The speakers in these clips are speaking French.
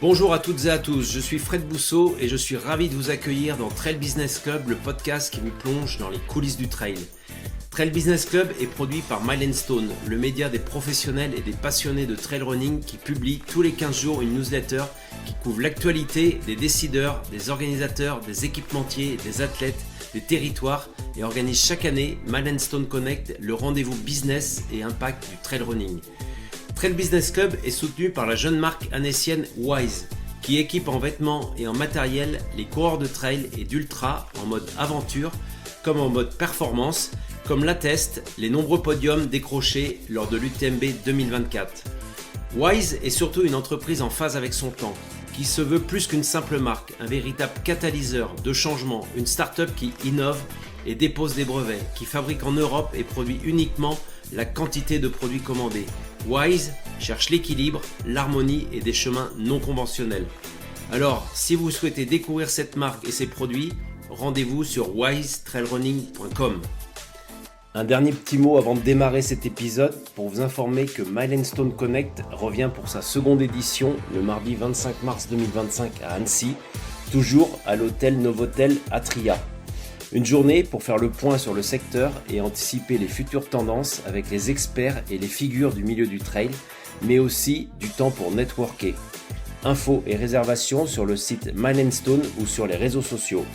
Bonjour à toutes et à tous, je suis Fred Bousseau et je suis ravi de vous accueillir dans Trail Business Club, le podcast qui vous plonge dans les coulisses du trail. Trail Business Club est produit par Milestone, le média des professionnels et des passionnés de trail running qui publie tous les 15 jours une newsletter qui couvre l'actualité des décideurs, des organisateurs, des équipementiers, des athlètes, des territoires et organise chaque année Milestone Connect, le rendez-vous business et impact du trail running. Trail Business Club est soutenu par la jeune marque annécienne Wise, qui équipe en vêtements et en matériel les coureurs de trail et d'ultra en mode aventure comme en mode performance, comme l'attestent les nombreux podiums décrochés lors de l'UTMB 2024. Wise est surtout une entreprise en phase avec son temps, qui se veut plus qu'une simple marque, un véritable catalyseur de changement, une start-up qui innove et dépose des brevets, qui fabrique en Europe et produit uniquement la quantité de produits commandés. Wise cherche l'équilibre, l'harmonie et des chemins non conventionnels. Alors, si vous souhaitez découvrir cette marque et ses produits, rendez-vous sur wisetrailrunning.com. Un dernier petit mot avant de démarrer cet épisode pour vous informer que Milestone Connect revient pour sa seconde édition le mardi 25 mars 2025 à Annecy, toujours à l'hôtel Novotel Atria. Une journée pour faire le point sur le secteur et anticiper les futures tendances avec les experts et les figures du milieu du trail, mais aussi du temps pour networker. Infos et réservations sur le site Milestone ou sur les réseaux sociaux.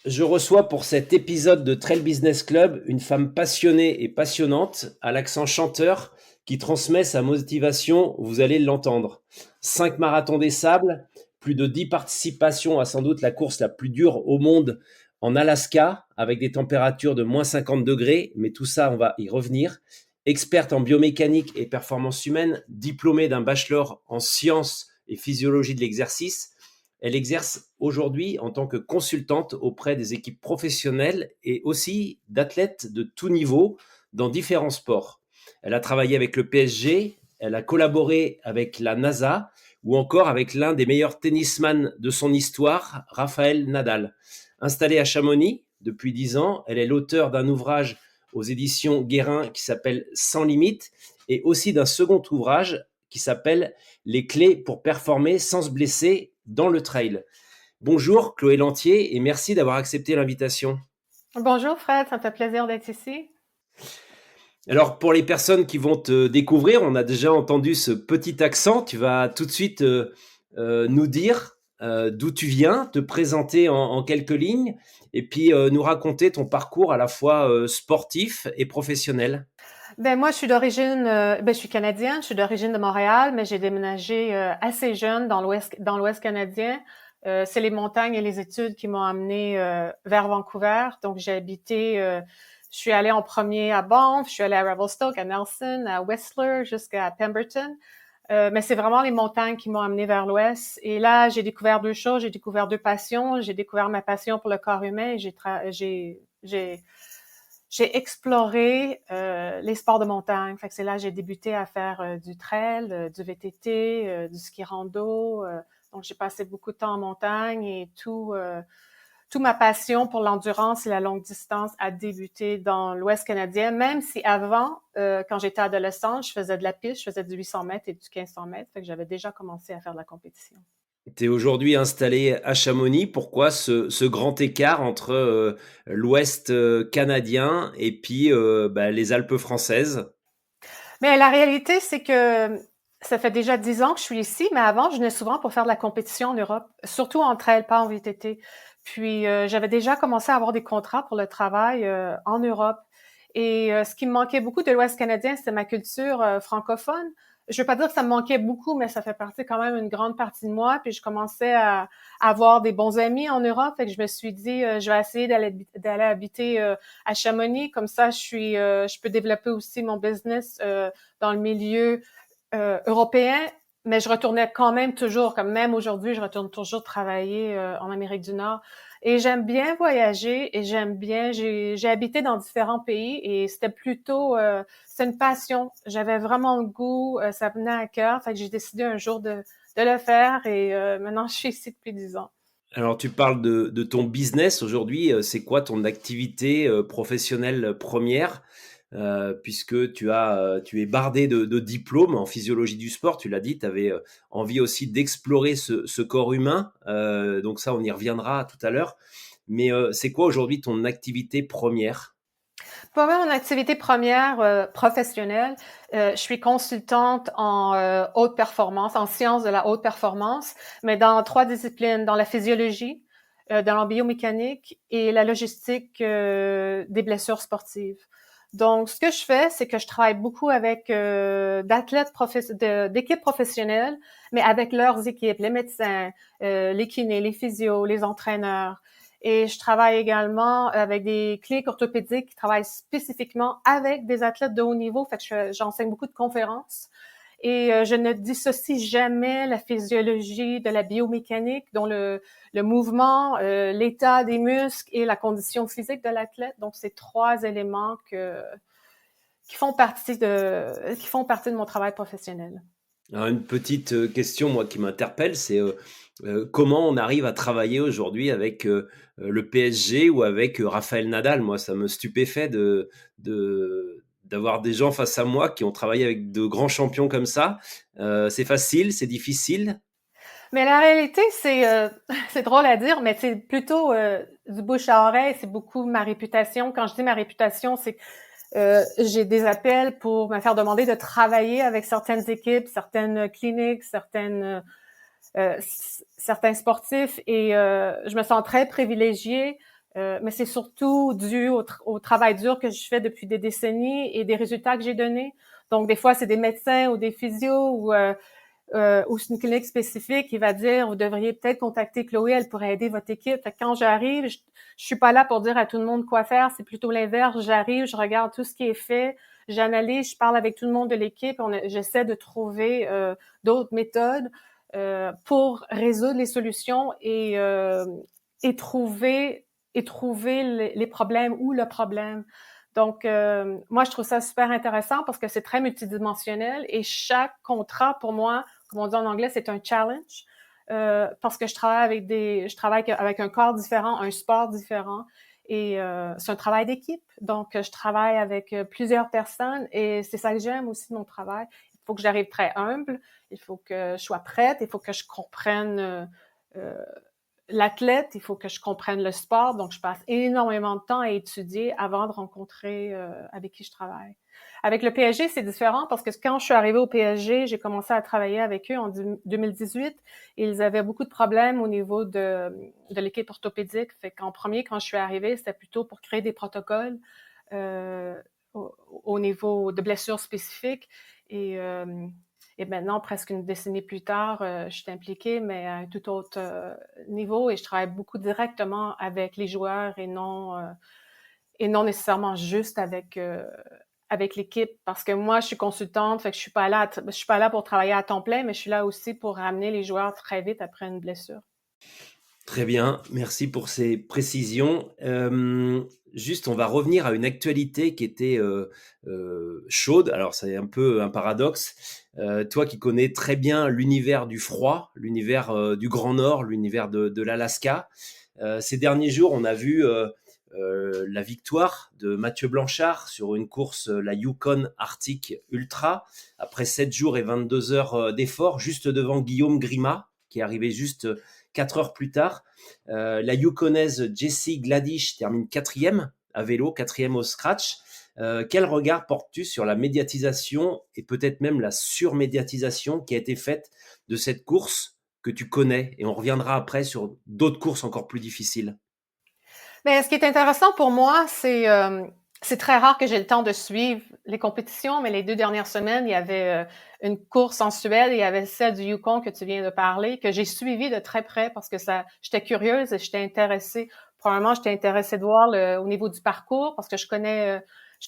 Je reçois pour cet épisode de Trail Business Club une femme passionnée et passionnante, à l'accent chanteur, qui transmet sa motivation, vous allez l'entendre. 5 marathons des sables, plus de 10 participations à sans doute la course la plus dure au monde en Alaska, avec des températures de moins 50 degrés, mais tout ça, on va y revenir. Experte en biomécanique et performance humaine, diplômée d'un bachelor en sciences et physiologie de l'exercice, elle exerce aujourd'hui en tant que consultante auprès des équipes professionnelles et aussi d'athlètes de tout niveau dans différents sports. Elle a travaillé avec le PSG, elle a collaboré avec la NASA ou encore avec l'un des meilleurs tennisman de son histoire, Rafael Nadal. Installée à Chamonix depuis 10 ans, elle est l'auteur d'un ouvrage aux éditions Guérin qui s'appelle Sans limite et aussi d'un second ouvrage qui s'appelle Les clés pour performer sans se blesser dans le trail. Bonjour Chloé Lantier et merci d'avoir accepté l'invitation. Bonjour Fred, ça me fait plaisir d'être ici. Alors pour les personnes qui vont te découvrir, on a déjà entendu ce petit accent. Tu vas tout de suite nous dire d'où tu viens, te présenter en quelques lignes et puis nous raconter ton parcours à la fois sportif et professionnel. Moi, je suis d'origine, je suis canadienne, je suis d'origine de Montréal, mais j'ai déménagé assez jeune dans l'Ouest canadien. C'est les montagnes et les études qui m'ont amenée vers Vancouver. Donc, je suis allée en premier à Banff, je suis allée à Revelstoke, à Nelson, à Whistler, jusqu'à Pemberton. Mais c'est vraiment les montagnes qui m'ont amenée vers l'Ouest. Et là, j'ai découvert deux choses. J'ai découvert deux passions. J'ai découvert ma passion pour le corps humain et j'ai exploré les sports de montagne. Fait que c'est là que j'ai débuté à faire du trail, du VTT, du ski rando. Donc, j'ai passé beaucoup de temps en montagne et toute ma passion pour l'endurance et la longue distance a débuté dans l'Ouest canadien, même si avant, quand j'étais adolescente, je faisais de la piste, je faisais du 800 mètres et du 1500 mètres. Fait que j'avais déjà commencé à faire de la compétition. Tu es aujourd'hui installé à Chamonix. Pourquoi ce grand écart entre l'Ouest canadien et puis les Alpes françaises? Mais la réalité, c'est que ça fait déjà 10 ans que je suis ici, mais avant, je venais souvent pour faire de la compétition en Europe, surtout en trail, pas en VTT. Puis, j'avais déjà commencé à avoir des contrats pour le travail en Europe. Et ce qui me manquait beaucoup de l'Ouest canadien, c'était ma culture francophone. Je veux pas dire que ça me manquait beaucoup, mais ça fait partie quand même une grande partie de moi. Puis je commençais à avoir des bons amis en Europe, fait que je me suis dit, je vais essayer d'aller habiter à Chamonix. Comme ça, je peux développer aussi mon business dans le milieu européen. Mais je retournais quand même toujours, comme même aujourd'hui, je retourne toujours travailler en Amérique du Nord. Et j'aime bien voyager et j'ai habité dans différents pays et c'était plutôt, c'est une passion. J'avais vraiment le goût, ça venait à cœur. Fait que j'ai décidé un jour de le faire et maintenant je suis ici depuis 10 ans. Alors, tu parles de ton business aujourd'hui. C'est quoi ton activité professionnelle première? puisque tu es bardé de diplômes en physiologie du sport. Tu l'as dit, tu avais envie aussi d'explorer ce corps humain. Donc ça, on y reviendra tout à l'heure. Mais c'est quoi aujourd'hui ton activité première? Pour moi, mon activité première professionnelle, je suis consultante en haute performance, en sciences de la haute performance, mais dans 3 disciplines, dans la physiologie, dans la biomécanique et la logistique des blessures sportives. Donc, ce que je fais, c'est que je travaille beaucoup avec d'équipes professionnelles, mais avec leurs équipes, les médecins, les kinés, les physios, les entraîneurs. Et je travaille également avec des cliniques orthopédiques qui travaillent spécifiquement avec des athlètes de haut niveau. Fait que j'enseigne beaucoup de conférences. Et je ne dissocie jamais la physiologie de la biomécanique, dont le mouvement, l'état des muscles et la condition physique de l'athlète. Donc, c'est 3 éléments qui font partie de mon travail professionnel. Alors, une petite question, moi, qui m'interpelle, c'est comment on arrive à travailler aujourd'hui avec le PSG ou avec Raphaël Nadal? Moi, ça me stupéfait d'avoir des gens face à moi qui ont travaillé avec de grands champions comme ça. C'est facile, c'est difficile? Mais la réalité, c'est drôle à dire, mais c'est plutôt du bouche à oreille. C'est beaucoup ma réputation. Quand je dis ma réputation, c'est que j'ai des appels pour me faire demander de travailler avec certaines équipes, certaines cliniques, certains sportifs, et je me sens très privilégiée. Mais c'est surtout dû au travail dur que je fais depuis des décennies et des résultats que j'ai donnés. Donc, des fois, c'est des médecins ou des physios ou c'est une clinique spécifique qui va dire, vous devriez peut-être contacter Chloé, elle pourrait aider votre équipe. Fait que quand j'arrive, je suis pas là pour dire à tout le monde quoi faire, c'est plutôt l'inverse. J'arrive, je regarde tout ce qui est fait, j'analyse, je parle avec tout le monde de l'équipe, j'essaie de trouver d'autres méthodes pour résoudre les solutions et trouver les problèmes ou le problème. Donc, moi, je trouve ça super intéressant parce que c'est très multidimensionnel et chaque contrat, pour moi, comme on dit en anglais, c'est un challenge parce que je travaille avec un corps différent, un sport différent et c'est un travail d'équipe. Donc, je travaille avec plusieurs personnes et c'est ça que j'aime aussi de mon travail. Il faut que j'arrive très humble, il faut que je sois prête, il faut que je comprenne euh, l'athlète, il faut que je comprenne le sport, donc je passe énormément de temps à étudier avant de rencontrer avec qui je travaille. Avec le PSG, c'est différent parce que quand je suis arrivée au PSG, j'ai commencé à travailler avec eux en 2018 et ils avaient beaucoup de problèmes au niveau de l'équipe orthopédique. Fait qu'en premier, quand je suis arrivée, c'était plutôt pour créer des protocoles euh, au niveau de blessures spécifiques et maintenant, presque une décennie plus tard, je suis impliquée, mais à un tout autre niveau et je travaille beaucoup directement avec les joueurs et non nécessairement juste avec l'équipe parce que moi, je suis consultante, fait que je suis pas là pour travailler à temps plein, mais je suis là aussi pour ramener les joueurs très vite après une blessure. Très bien, merci pour ces précisions. Juste, on va revenir à une actualité qui était chaude. Alors, c'est un peu un paradoxe. Toi qui connais très bien l'univers du froid, l'univers du Grand Nord, l'univers de l'Alaska, ces derniers jours, on a vu la victoire de Mathieu Blanchard sur une course, la Yukon Arctic Ultra, après 7 jours et 22 heures d'effort, juste devant Guillaume Grima, qui est arrivé juste 4 heures plus tard. La Yukonaise Jessie Gladish termine 4e à vélo, 4e au scratch. Quel regard portes-tu sur la médiatisation et peut-être même la surmédiatisation qui a été faite de cette course que tu connais? Et on reviendra après sur d'autres courses encore plus difficiles. Mais ce qui est intéressant pour moi, c'est très rare que j'ai le temps de suivre les compétitions, mais les 2 dernières semaines, il y avait une course en Suède, et il y avait celle du Yukon que tu viens de parler, que j'ai suivi de très près parce que j'étais curieuse et j'étais intéressée. Probablement, j'étais intéressée de voir au niveau du parcours parce que je connais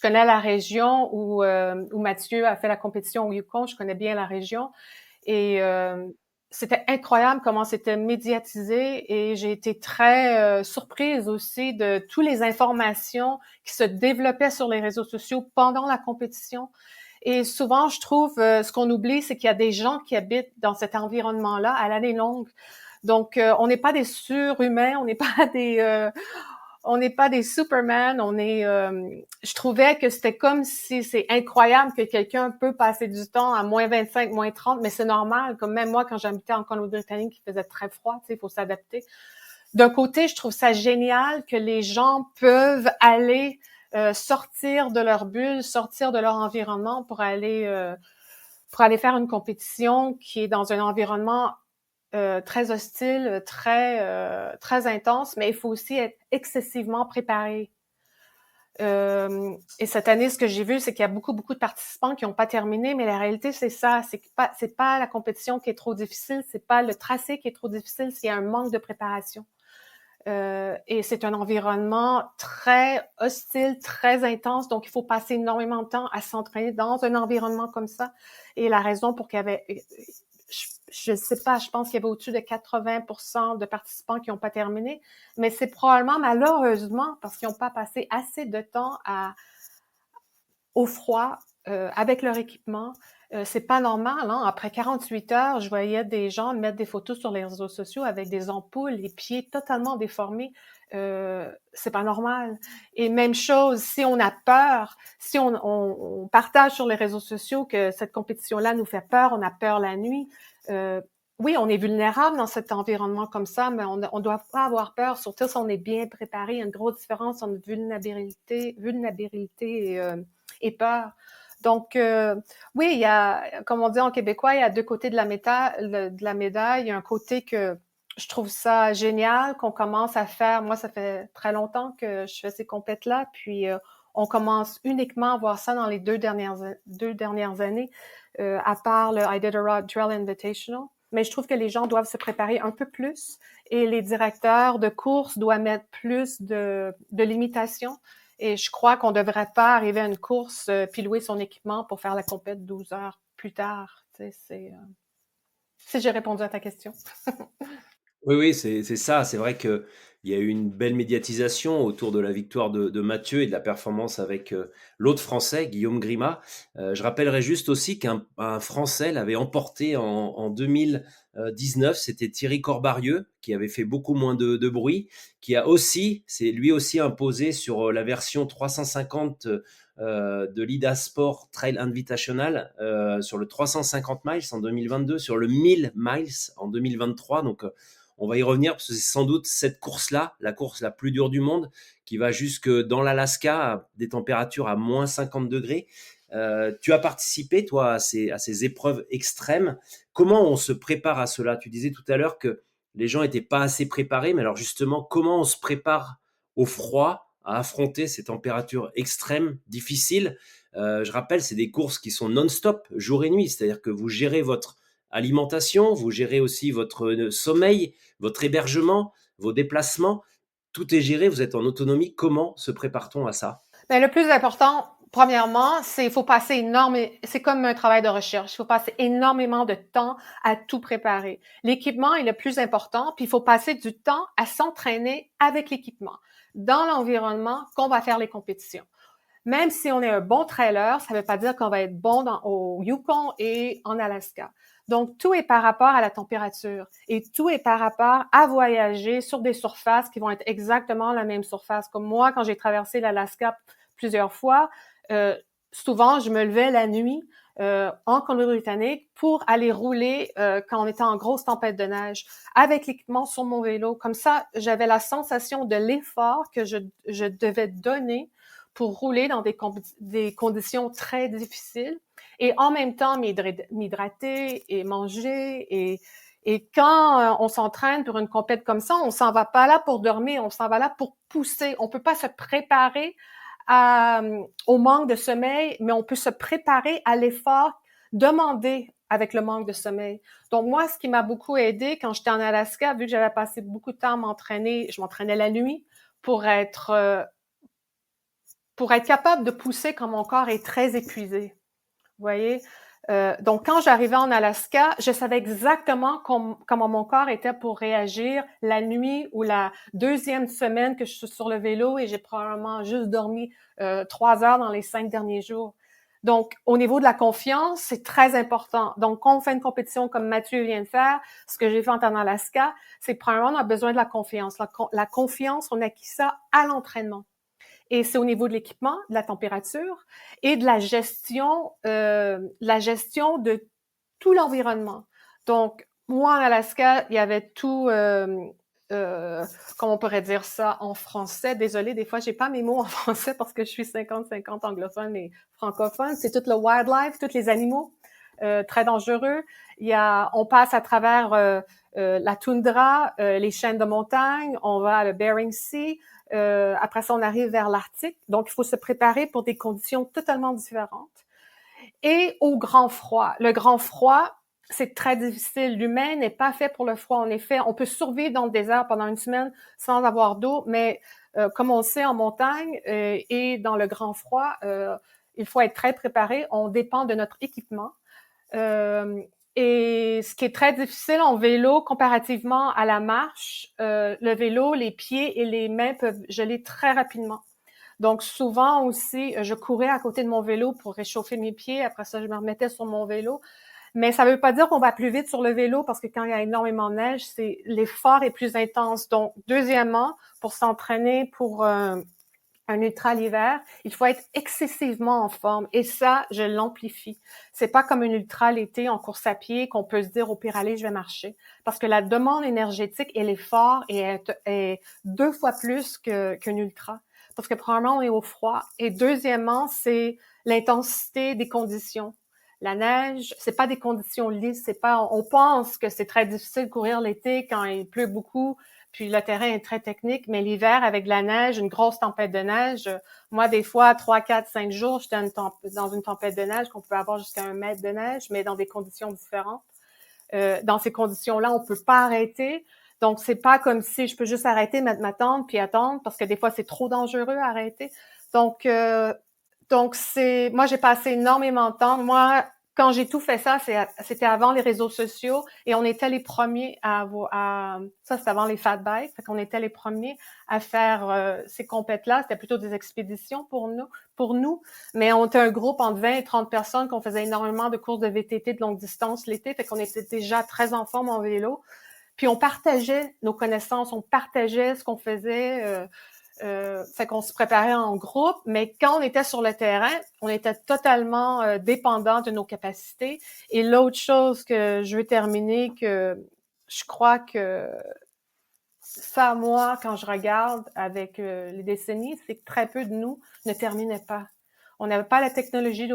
la région où Mathieu a fait la compétition au Yukon. Je connais bien la région et c'était incroyable comment c'était médiatisé et j'ai été très surprise aussi de toutes les informations qui se développaient sur les réseaux sociaux pendant la compétition. Et souvent, je trouve, ce qu'on oublie, c'est qu'il y a des gens qui habitent dans cet environnement-là à l'année longue. Donc, on n'est pas des surhumains, on n'est pas on n'est pas des Superman, je trouvais que c'était comme si c'est incroyable que quelqu'un peut passer du temps à moins 25, moins 30, mais c'est normal, comme même moi quand j'habitais en Colombie-Britannique, il faisait très froid, tu sais, il faut s'adapter. D'un côté, je trouve ça génial que les gens peuvent aller sortir de leur bulle, sortir de leur environnement pour aller faire une compétition qui est dans un environnement très hostile, très intense, mais il faut aussi être excessivement préparé. Et cette année, ce que j'ai vu, c'est qu'il y a beaucoup de participants qui n'ont pas terminé, mais la réalité, c'est ça. C'est pas la compétition qui est trop difficile, c'est pas le tracé qui est trop difficile, c'est un manque de préparation. Et c'est un environnement très hostile, très intense, donc il faut passer énormément de temps à s'entraîner dans un environnement comme ça. Et la raison pour qu'il y avait, je ne sais pas, je pense qu'il y avait au-dessus de 80% de participants qui n'ont pas terminé, mais c'est probablement malheureusement parce qu'ils n'ont pas passé assez de temps au froid avec leur équipement. C'est pas normal, hein? Après 48 heures, je voyais des gens mettre des photos sur les réseaux sociaux avec des ampoules, les pieds totalement déformés. C'est pas normal. Et même chose, si on a peur, si on partage sur les réseaux sociaux que cette compétition-là nous fait peur, on a peur la nuit. Oui, on est vulnérable dans cet environnement comme ça, mais on doit pas avoir peur, surtout si on est bien préparé. Il y a une grosse différence entre vulnérabilité et peur. Donc, oui, il y a, comme on dit en québécois, il y a deux côtés de la médaille. Il y a un côté que je trouve ça génial qu'on commence à faire. Moi, ça fait très longtemps que je fais ces compètes-là, puis on commence uniquement à voir ça dans les deux dernières années, à part le Iditarod Trail Invitational. Mais je trouve que les gens doivent se préparer un peu plus et les directeurs de course doivent mettre plus de limitations. Et je crois qu'on ne devrait pas arriver à une course puis louer son équipement pour faire la compète 12 heures plus tard. Tu sais, si j'ai répondu à ta question. Oui, oui, c'est ça. C'est vrai qu'il y a eu une belle médiatisation autour de la victoire de Mathieu et de la performance avec l'autre Français, Guillaume Grima. Je rappellerai juste aussi qu'un Français l'avait emporté en 2019. C'était Thierry Corbarieux, qui avait fait beaucoup moins de bruit, qui a aussi, c'est lui aussi imposé sur la version 350 de l'IDA Sport Trail Invitational, sur le 350 miles en 2022, sur le 1000 miles en 2023. Donc, on va y revenir parce que c'est sans doute cette course-là, la course la plus dure du monde, qui va jusque dans l'Alaska, à des températures à moins 50 degrés. Tu as participé, toi, à ces épreuves extrêmes. Comment on se prépare à cela? Tu disais tout à l'heure que les gens n'étaient pas assez préparés, mais alors justement, comment on se prépare au froid, à affronter ces températures extrêmes, difficiles? Je rappelle, c'est des courses qui sont non-stop, jour et nuit, c'est-à-dire que vous gérez votre alimentation, vous gérez aussi votre sommeil, votre hébergement, vos déplacements. Tout est géré, vous êtes en autonomie. Comment se prépare-t-on à ça? Bien, le plus important, premièrement, il faut passer c'est comme un travail de recherche. Il faut passer énormément de temps à tout préparer. L'équipement est le plus important, puis il faut passer du temps à s'entraîner avec l'équipement dans l'environnement qu'on va faire les compétitions. Même si on est un bon trailer, ça ne veut pas dire qu'on va être bon au Yukon et en Alaska. Donc, tout est par rapport à la température et tout est par rapport à voyager sur des surfaces qui vont être exactement la même surface. Comme moi, quand j'ai traversé l'Alaska plusieurs fois, souvent, je me levais la nuit en Colombie-Britannique pour aller rouler quand on était en grosse tempête de neige avec l'équipement sur mon vélo. Comme ça, j'avais la sensation de l'effort que je devais donner pour rouler dans des conditions très difficiles et en même temps m'hydrater et manger. Et quand on s'entraîne pour une compète comme ça, on s'en va pas là pour dormir, on s'en va là pour pousser. On peut pas se préparer au manque de sommeil, mais on peut se préparer à l'effort demandé avec le manque de sommeil. Donc moi, ce qui m'a beaucoup aidé quand j'étais en Alaska, vu que j'avais passé beaucoup de temps à m'entraîner, je m'entraînais la nuit pour être capable de pousser quand mon corps est très épuisé. Vous voyez? Donc, quand j'arrivais en Alaska, je savais exactement comment mon corps était pour réagir la nuit ou la deuxième semaine que je suis sur le vélo et j'ai probablement juste dormi 3 heures dans les 5 derniers jours. Donc, au niveau de la confiance, c'est très important. Donc, quand on fait une compétition comme Mathieu vient de faire, ce que j'ai fait en Alaska, c'est que premièrement, on a besoin de la confiance. La confiance, on acquit ça à l'entraînement. Et c'est au niveau de l'équipement, de la température et de la gestion de tout l'environnement. Donc, moi, en Alaska, il y avait tout, comment on pourrait dire ça en français. Désolée, des fois, j'ai pas mes mots en français parce que je suis 50-50 anglophone et francophone. C'est tout le wildlife, tous les animaux très dangereux. On passe à travers la toundra, les chaînes de montagne, on va à le Bering Sea. Après ça, on arrive vers l'Arctique. Donc, il faut se préparer pour des conditions totalement différentes. Et au grand froid. Le grand froid, c'est très difficile. L'humain n'est pas fait pour le froid. En effet, on peut survivre dans le désert pendant une semaine sans avoir d'eau, mais comme on sait en montagne et dans le grand froid, il faut être très préparé. On dépend de notre équipement. Et ce qui est très difficile en vélo comparativement à la marche, le vélo, les pieds et les mains peuvent geler très rapidement. Donc souvent aussi, je courais à côté de mon vélo pour réchauffer mes pieds. Après ça, je me remettais sur mon vélo. Mais ça ne veut pas dire qu'on va plus vite sur le vélo parce que quand il y a énormément de neige, l'effort est plus intense. Donc, deuxièmement, pour s'entraîner pour un ultra l'hiver, il faut être excessivement en forme. Et ça, je l'amplifie. C'est pas comme une ultra l'été en course à pied qu'on peut se dire au pire aller, je vais marcher. Parce que la demande énergétique et l'effort est 2 fois plus qu'une ultra. Parce que premièrement, on est au froid. Et deuxièmement, c'est l'intensité des conditions. La neige, c'est pas des conditions lisses, c'est pas, on pense que c'est très difficile de courir l'été quand il pleut beaucoup, puis le terrain est très technique, mais l'hiver, avec de la neige, une grosse tempête de neige, moi, des fois, 3, 4, 5 jours, j'étais dans une tempête de neige qu'on peut avoir jusqu'à 1 mètre de neige, mais dans des conditions différentes. Dans ces conditions-là, on peut pas arrêter. Donc, c'est pas comme si je peux juste arrêter, mettre ma tente, puis attendre, parce que des fois, c'est trop dangereux à arrêter. Donc, moi, j'ai passé énormément de temps. Moi, quand j'ai tout fait ça, c'était avant les réseaux sociaux et on était les premiers ça c'était avant les fat bikes, fait qu'on était les premiers à faire ces compètes-là. C'était plutôt des expéditions pour nous, mais on était un groupe entre 20 et 30 personnes qu'on faisait énormément de courses de VTT de longue distance l'été, fait qu'on était déjà très en forme en vélo. Puis on partageait nos connaissances, on partageait ce qu'on faisait. Fait qu'on se préparait en groupe, mais quand on était sur le terrain, on était totalement dépendant de nos capacités. Et l'autre chose que je veux terminer, que je crois que ça, moi, quand je regarde avec les décennies, c'est que très peu de nous ne terminaient pas. On n'avait pas la technologie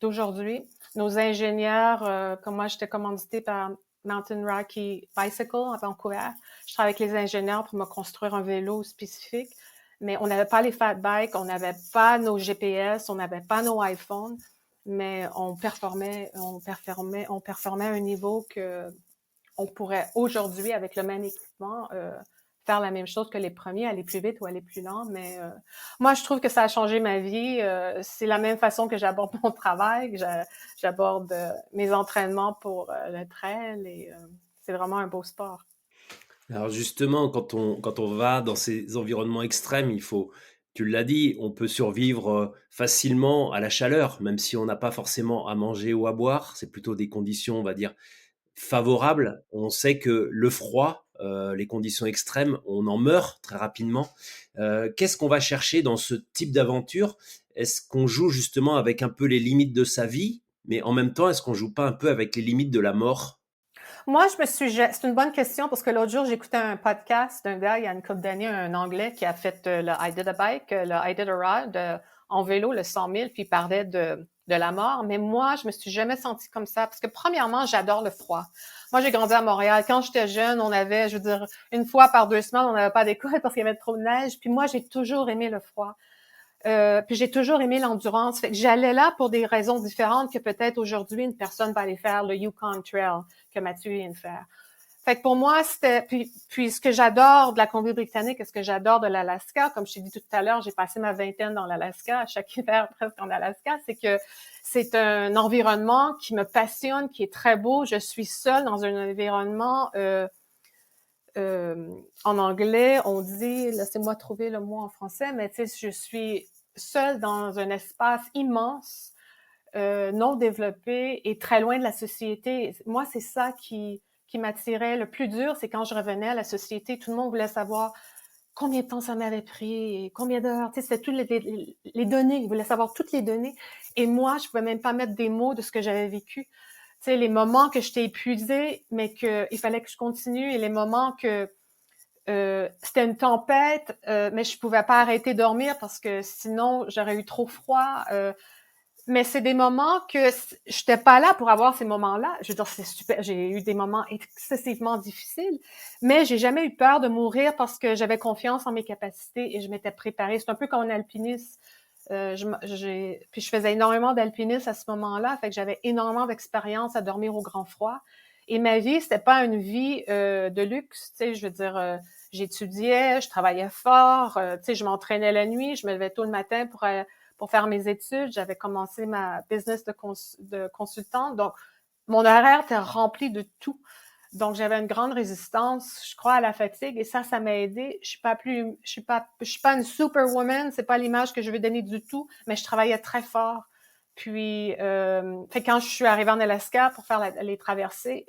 d'aujourd'hui. Nos ingénieurs, comme moi, j'étais commanditée par Mountain Rocky Bicycle à Vancouver. Je travaille avec les ingénieurs pour me construire un vélo spécifique. Mais on n'avait pas les fat bikes, on n'avait pas nos GPS, on n'avait pas nos iPhones, mais on performait à un niveau que on pourrait aujourd'hui, avec le même équipement, faire la même chose que les premiers, aller plus vite ou aller plus lent. Mais moi, je trouve que ça a changé ma vie. C'est la même façon que j'aborde mon travail, que j'aborde mes entraînements pour le trail et c'est vraiment un beau sport. Alors justement, quand on va dans ces environnements extrêmes, tu l'as dit, on peut survivre facilement à la chaleur, même si on n'a pas forcément à manger ou à boire. C'est plutôt des conditions, on va dire, favorables. On sait que le froid, les conditions extrêmes, on en meurt très rapidement. Qu'est-ce qu'on va chercher dans ce type d'aventure? Est-ce qu'on joue justement avec un peu les limites de sa vie, mais en même temps, est-ce qu'on joue pas un peu avec les limites de la mort? Moi, c'est une bonne question parce que l'autre jour, j'écoutais un podcast d'un gars, il y a une couple d'années, un Anglais qui a fait le I Did a Bike, le I Did a Ride en vélo, le 100 000, puis il parlait de la mort. Mais moi, je me suis jamais sentie comme ça parce que premièrement, j'adore le froid. Moi, j'ai grandi à Montréal. Quand j'étais jeune, on avait, je veux dire, une fois par 2 semaines, on n'avait pas d'école parce qu'il y avait trop de neige. Puis moi, j'ai toujours aimé le froid. Puis j'ai toujours aimé l'endurance. Fait que j'allais là pour des raisons différentes que peut-être aujourd'hui une personne va aller faire le Yukon Trail que Mathieu vient de faire. Fait que pour moi, c'était puis ce que j'adore de la Colombie-Britannique et ce que j'adore de l'Alaska, comme je t'ai dit tout à l'heure, j'ai passé ma vingtaine dans l'Alaska, chaque hiver presque en Alaska, c'est que c'est un environnement qui me passionne, qui est très beau. Je suis seule dans un environnement en anglais, on dit, laissez-moi trouver le mot en français, mais tu sais, je suis seule dans un espace immense non développée et très loin de la société. Moi, c'est ça qui m'attirait. Le plus dur, c'est quand je revenais à la société, tout le monde voulait savoir combien de temps ça m'avait pris, combien d'heures. Tu sais, c'était toutes les données. Ils voulaient savoir toutes les données. Et moi, je pouvais même pas mettre des mots de ce que j'avais vécu. Tu sais, les moments que j'étais épuisée, mais qu'il fallait que je continue, et les moments que c'était une tempête, mais je pouvais pas arrêter de dormir parce que sinon j'aurais eu trop froid. Mais c'est des moments que j'étais pas là pour avoir ces moments-là. Je veux dire, c'est super. J'ai eu des moments excessivement difficiles, mais j'ai jamais eu peur de mourir parce que j'avais confiance en mes capacités et je m'étais préparée. C'est un peu comme un alpiniste. Puis je faisais énormément d'alpinisme à ce moment-là, fait que j'avais énormément d'expérience à dormir au grand froid. Et ma vie, c'était pas une vie de luxe, tu sais, je veux dire, j'étudiais, je travaillais fort, tu sais, je m'entraînais la nuit, je me levais tôt le matin pour faire mes études. J'avais commencé ma business de consultante, donc mon horaire était rempli de tout. Donc j'avais une grande résistance, je crois, à la fatigue, et ça m'a aidé. Je suis pas une superwoman, c'est pas l'image que je veux donner du tout, mais je travaillais très fort. Puis, fait quand je suis arrivée en Alaska pour faire les traversées,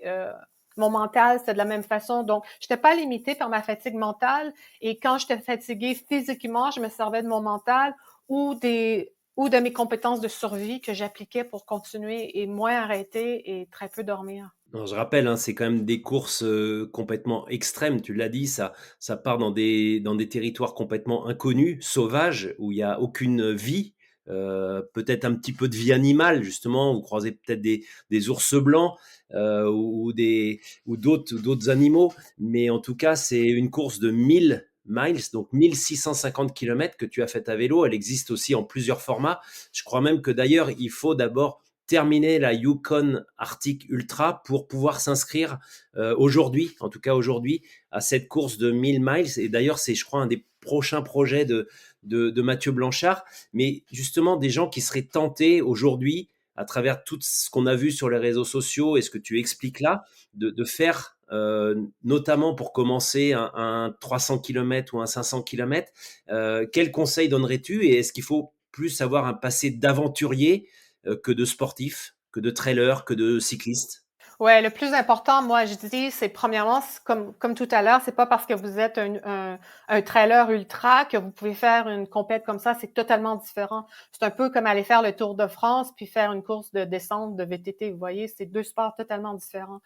mon mental, c'était de la même façon. Donc, j'étais pas limitée par ma fatigue mentale. Et quand j'étais fatiguée physiquement, je me servais de mon mental ou de mes compétences de survie que j'appliquais pour continuer et moins arrêter et très peu dormir. Non, je rappelle, hein, c'est quand même des courses complètement extrêmes, tu l'as dit, ça part dans des territoires complètement inconnus, sauvages, où il n'y a aucune vie, peut-être un petit peu de vie animale, justement, vous croisez peut-être des ours blancs ou d'autres animaux, mais en tout cas, c'est une course de 1000 miles, donc 1650 kilomètres que tu as fait à vélo. Elle existe aussi en plusieurs formats. Je crois même que d'ailleurs, il faut d'abord terminer la Yukon Arctic Ultra pour pouvoir s'inscrire aujourd'hui, en tout cas aujourd'hui, à cette course de 1000 miles. Et d'ailleurs, c'est, je crois, un des prochains projets de Mathieu Blanchard. Mais justement, des gens qui seraient tentés aujourd'hui, à travers tout ce qu'on a vu sur les réseaux sociaux et ce que tu expliques là, de faire, notamment pour commencer un 300 km ou un 500 km, quel conseil donnerais-tu et est-ce qu'il faut plus avoir un passé d'aventurier que de sportifs, que de trailers, que de cyclistes? Ouais, le plus important, moi, je dis, c'est premièrement, c'est comme tout à l'heure, c'est pas parce que vous êtes un trailer ultra que vous pouvez faire une compète comme ça. C'est totalement différent. C'est un peu comme aller faire le Tour de France puis faire une course de descente de VTT. Vous voyez, c'est deux sports totalement différents.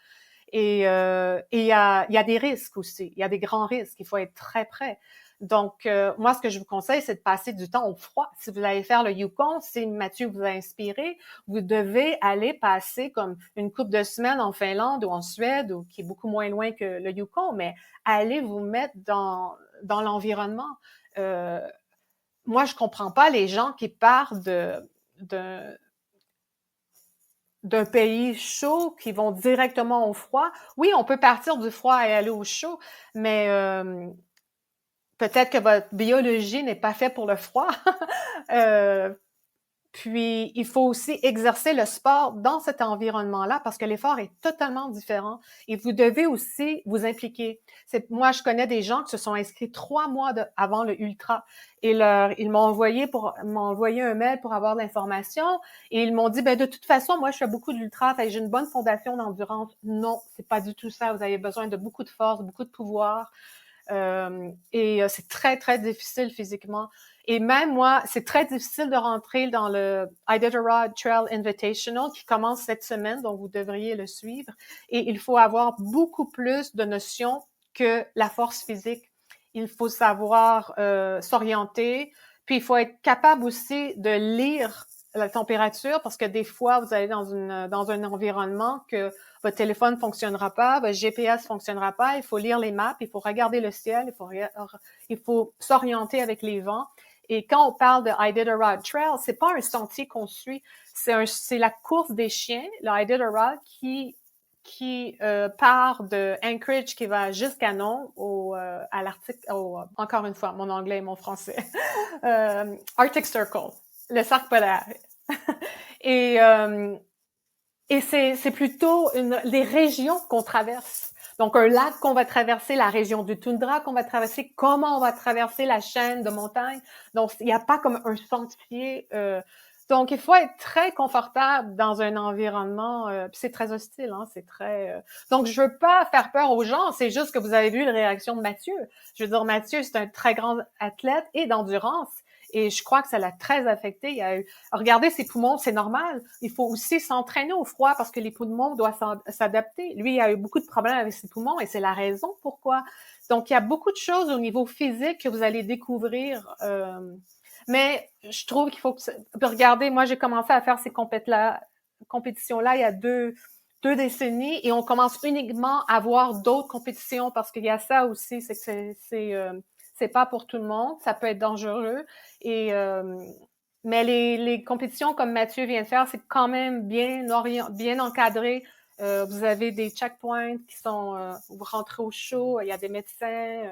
Et il y a des risques aussi. Il y a des grands risques. Il faut être très prêt. Donc, moi, ce que je vous conseille, c'est de passer du temps au froid. Si vous allez faire le Yukon, si Mathieu vous a inspiré, vous devez aller passer comme une couple de semaines en Finlande ou en Suède, ou qui est beaucoup moins loin que le Yukon, mais allez vous mettre dans l'environnement. Moi, je comprends pas les gens qui partent de d'un pays chaud qui vont directement au froid. Oui, on peut partir du froid et aller au chaud, mais peut-être que votre biologie n'est pas faite pour le froid. euh, Puis, il faut aussi exercer le sport dans cet environnement-là parce que l'effort est totalement différent et vous devez aussi vous impliquer. Moi, je connais des gens qui se sont inscrits 3 mois avant le ultra et ils m'ont envoyé un mail pour avoir de l'information et ils m'ont dit, ben, de toute façon, moi, je fais beaucoup d'ultra, j'ai une bonne fondation d'endurance. Non, c'est pas du tout ça. Vous avez besoin de beaucoup de force, beaucoup de pouvoir. C'est très, très difficile physiquement. Et même moi, c'est très difficile de rentrer dans le Iditarod Trail Invitational qui commence cette semaine, donc vous devriez le suivre. Et il faut avoir beaucoup plus de notions que la force physique. Il faut savoir s'orienter, puis il faut être capable aussi de lire la température parce que des fois, vous allez dans un environnement que votre téléphone fonctionnera pas, votre GPS fonctionnera pas, il faut lire les maps, il faut regarder le ciel, il faut s'orienter avec les vents. Et quand on parle de Iditarod Trail, c'est pas un sentier qu'on suit, c'est la course des chiens, le Iditarod qui part de Anchorage qui va jusqu'à Nome à l'Arctique, encore une fois, mon anglais et mon français, Arctic Circle, le cercle polaire. Et c'est plutôt les régions qu'on traverse. Donc, un lac qu'on va traverser, la région du toundra qu'on va traverser, comment on va traverser la chaîne de montagnes. Donc, il n'y a pas comme un sentier Donc, il faut être très confortable dans un environnement, puis c'est très hostile, hein, c'est très... Donc, je veux pas faire peur aux gens, c'est juste que vous avez vu la réaction de Mathieu. Je veux dire, Mathieu, c'est un très grand athlète et d'endurance, et je crois que ça l'a très affecté. Il a eu... Regardez ses poumons, c'est normal. Il faut aussi s'entraîner au froid parce que les poumons doivent s'adapter. Lui, il a eu beaucoup de problèmes avec ses poumons et c'est la raison pourquoi. Donc, il y a beaucoup de choses au niveau physique que vous allez découvrir. Mais je trouve qu'il faut que... Regardez, moi, j'ai commencé à faire ces compétitions-là il y a deux décennies et on commence uniquement à voir d'autres compétitions parce qu'il y a ça aussi, c'est que c'est pas pour tout le monde, ça peut être dangereux. Et mais les compétitions comme Mathieu vient de faire, c'est quand même bien encadré. Vous avez des checkpoints qui sont, vous rentrez au show, il y a des médecins.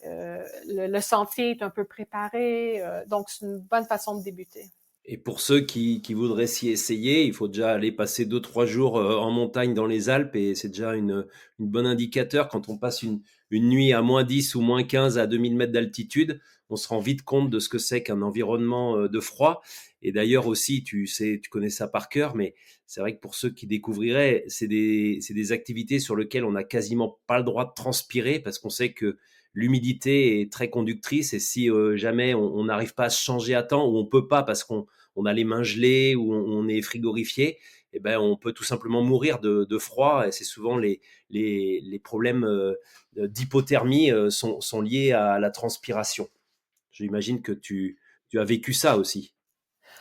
Le sentier est un peu préparé, donc c'est une bonne façon de débuter. Et pour ceux qui voudraient s'y essayer, il faut déjà aller passer 2-3 jours en montagne dans les Alpes et c'est déjà une bonne indicateur. Quand on passe une nuit à -10 ou -15 à 2000 mètres d'altitude, on se rend vite compte de ce que c'est qu'un environnement de froid. Et d'ailleurs aussi, tu sais, tu connais ça par cœur, mais c'est vrai que pour ceux qui découvriraient, c'est des activités sur lesquelles on n'a quasiment pas le droit de transpirer parce qu'on sait que l'humidité est très conductrice et si jamais on n'arrive pas à se changer à temps ou on peut pas parce qu'on a les mains gelées ou on est frigorifié, eh ben on peut tout simplement mourir de froid et c'est souvent les problèmes d'hypothermie sont liés à la transpiration. J'imagine que tu as vécu ça aussi.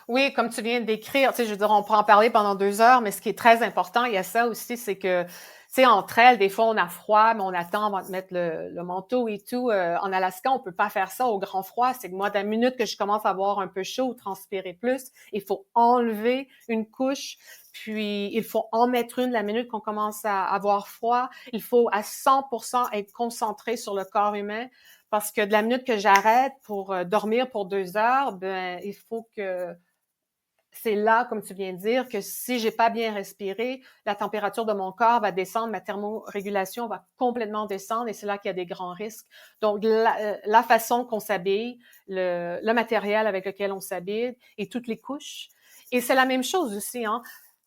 Oui, comme tu viens de décrire, tu sais, je veux dire, on peut en parler pendant 2 heures, mais ce qui est très important, il y a ça aussi, c'est que, tu sais, entre elles, des fois, on a froid, mais on attend avant de mettre le manteau et tout. En Alaska, on peut pas faire ça au grand froid. C'est que moi, d'un minute que je commence à avoir un peu chaud ou transpirer plus, il faut enlever une couche, puis il faut en mettre une la minute qu'on commence à avoir froid. Il faut à 100% être concentré sur le corps humain. Parce que de la minute que j'arrête pour dormir pour 2 heures, ben il faut que c'est là, comme tu viens de dire, que si j'ai pas bien respiré, la température de mon corps va descendre, ma thermorégulation va complètement descendre et c'est là qu'il y a des grands risques. Donc, la façon qu'on s'habille, le matériel avec lequel on s'habille et toutes les couches. Et c'est la même chose aussi, hein.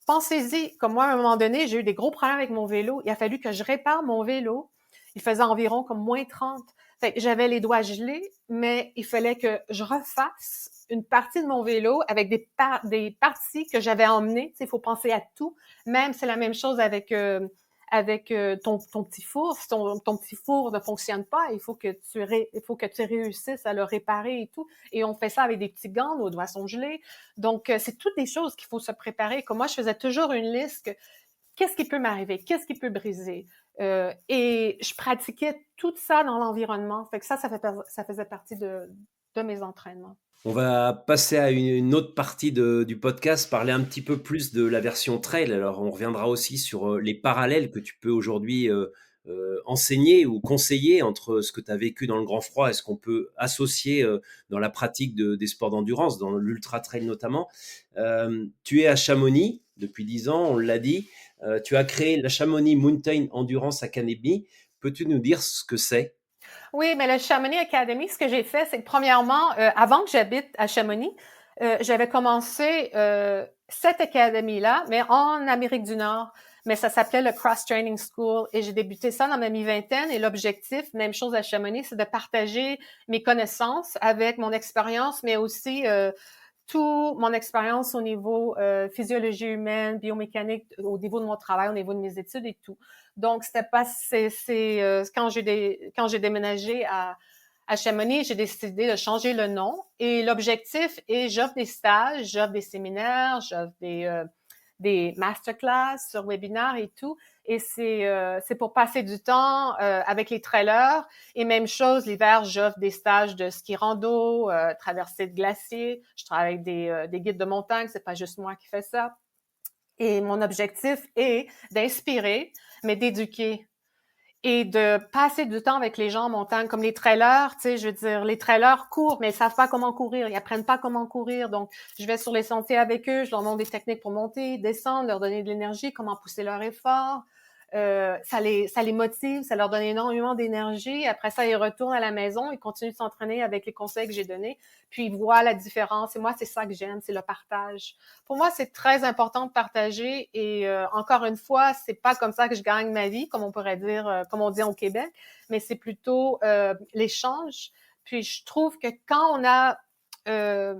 Pensez-y, comme moi, à un moment donné, j'ai eu des gros problèmes avec mon vélo. Il a fallu que je répare mon vélo. Il faisait environ comme -30. Fait que j'avais les doigts gelés, mais il fallait que je refasse une partie de mon vélo avec des parties que j'avais emmenées. Il faut penser à tout. Même, c'est la même chose avec ton petit four. Si ton petit four ne fonctionne pas, il faut que tu réussisses à le réparer et tout. Et on fait ça avec des petits gants, nos doigts sont gelés. Donc, c'est toutes des choses qu'il faut se préparer. Comme moi, je faisais toujours une liste. Qu'est-ce qui peut m'arriver? Qu'est-ce qui peut briser? Et je pratiquais tout ça dans l'environnement. Fait que ça faisait partie de mes entraînements. On va passer à une autre partie du podcast, parler un petit peu plus de la version trail. Alors, on reviendra aussi sur les parallèles que tu peux aujourd'hui enseigner ou conseiller entre ce que tu as vécu dans le grand froid et ce qu'on peut associer dans la pratique des sports d'endurance, dans l'ultra trail notamment. Tu es à Chamonix depuis 10 ans, on l'a dit. Tu as créé la Chamonix Mountain Endurance Academy. Peux-tu nous dire ce que c'est? Oui, mais le Chamonix Academy, ce que j'ai fait, c'est que premièrement, avant que j'habite à Chamonix, j'avais commencé cette académie-là, mais en Amérique du Nord. Mais ça s'appelait le Cross Training School et j'ai débuté ça dans ma mi-vingtaine et l'objectif, même chose à Chamonix, c'est de partager mes connaissances avec mon expérience, mais aussi tout mon expérience au niveau physiologie humaine, biomécanique, au niveau de mon travail, au niveau de mes études et tout. Donc c'était pas quand j'ai déménagé à Chamonix, j'ai décidé de changer le nom et l'objectif est j'offre des stages, j'offre des séminaires, j'offre des masterclass sur webinaire et tout. Et c'est pour passer du temps avec les trailers. Et même chose, l'hiver, j'offre des stages de ski rando, traversée de glaciers. Je travaille avec des guides de montagne, c'est pas juste moi qui fais ça. Et mon objectif est d'inspirer, mais d'éduquer et de passer du temps avec les gens en montagne, comme les trailers, tu sais, je veux dire, les trailers courent, mais ils savent pas comment courir, ils apprennent pas comment courir, donc je vais sur les sentiers avec eux, je leur montre des techniques pour monter, descendre, leur donner de l'énergie, comment pousser leur effort, Ça les motive, ça leur donne énormément d'énergie. Après ça, ils retournent à la maison, ils continuent de s'entraîner avec les conseils que j'ai donnés, puis ils voient la différence. Et moi, c'est ça que j'aime, c'est le partage. Pour moi, c'est très important de partager. Et encore une fois, c'est pas comme ça que je gagne ma vie, comme on pourrait dire, comme on dit au Québec, mais c'est plutôt l'échange. Puis je trouve que euh,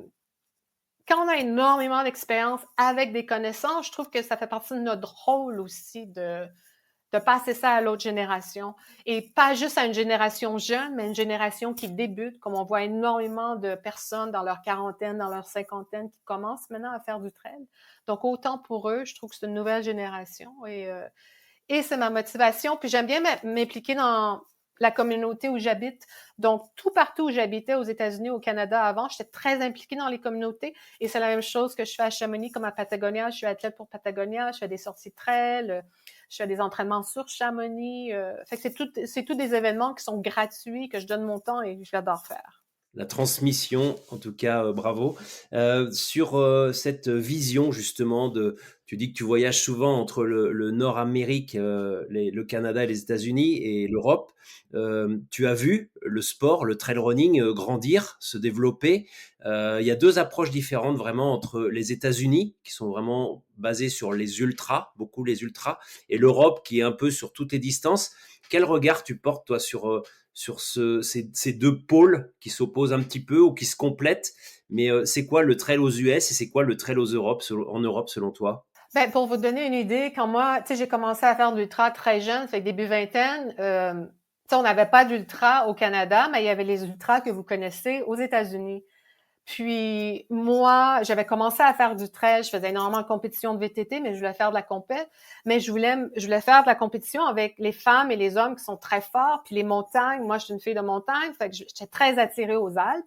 quand on a énormément d'expérience avec des connaissances, je trouve que ça fait partie de notre rôle aussi de passer ça à l'autre génération. Et pas juste à une génération jeune, mais une génération qui débute, comme on voit énormément de personnes dans leur quarantaine, dans leur cinquantaine, qui commencent maintenant à faire du trail. Donc, autant pour eux, je trouve que c'est une nouvelle génération. Et c'est ma motivation. Puis j'aime bien m'impliquer dans la communauté où j'habite. Donc, tout partout où j'habitais, aux États-Unis, au Canada avant, j'étais très impliquée dans les communautés. Et c'est la même chose que je fais à Chamonix comme à Patagonia. Je suis athlète pour Patagonia. Je fais des sorties de trail. Je fais des entraînements sur Chamonix. Fait que c'est tout des événements qui sont gratuits, que je donne mon temps et que j'adore faire. La transmission, en tout cas, bravo. Sur cette vision justement tu dis que tu voyages souvent entre le Nord-Amérique, le Canada et les États-Unis et l'Europe. Tu as vu le sport, le trail running grandir, se développer. Il y a deux approches différentes vraiment entre les États-Unis, qui sont vraiment basés sur les ultras, beaucoup les ultras, et l'Europe qui est un peu sur toutes les distances. Quel regard tu portes, toi, sur ces deux pôles qui s'opposent un petit peu ou qui se complètent? Mais c'est quoi le trail aux US et c'est quoi le trail en Europe selon toi? Ben, pour vous donner une idée, quand moi, tu sais, j'ai commencé à faire de l'ultra très jeune, fait que début vingtaine, tu sais, on n'avait pas d'ultra au Canada, mais il y avait les ultras que vous connaissez aux États-Unis. Puis moi, j'avais commencé à faire du trail, je faisais énormément de compétitions de VTT, mais je voulais faire de la compète. Mais je voulais faire de la compétition avec les femmes et les hommes qui sont très forts, puis les montagnes. Moi, je suis une fille de montagne, fait que j'étais très attirée aux Alpes.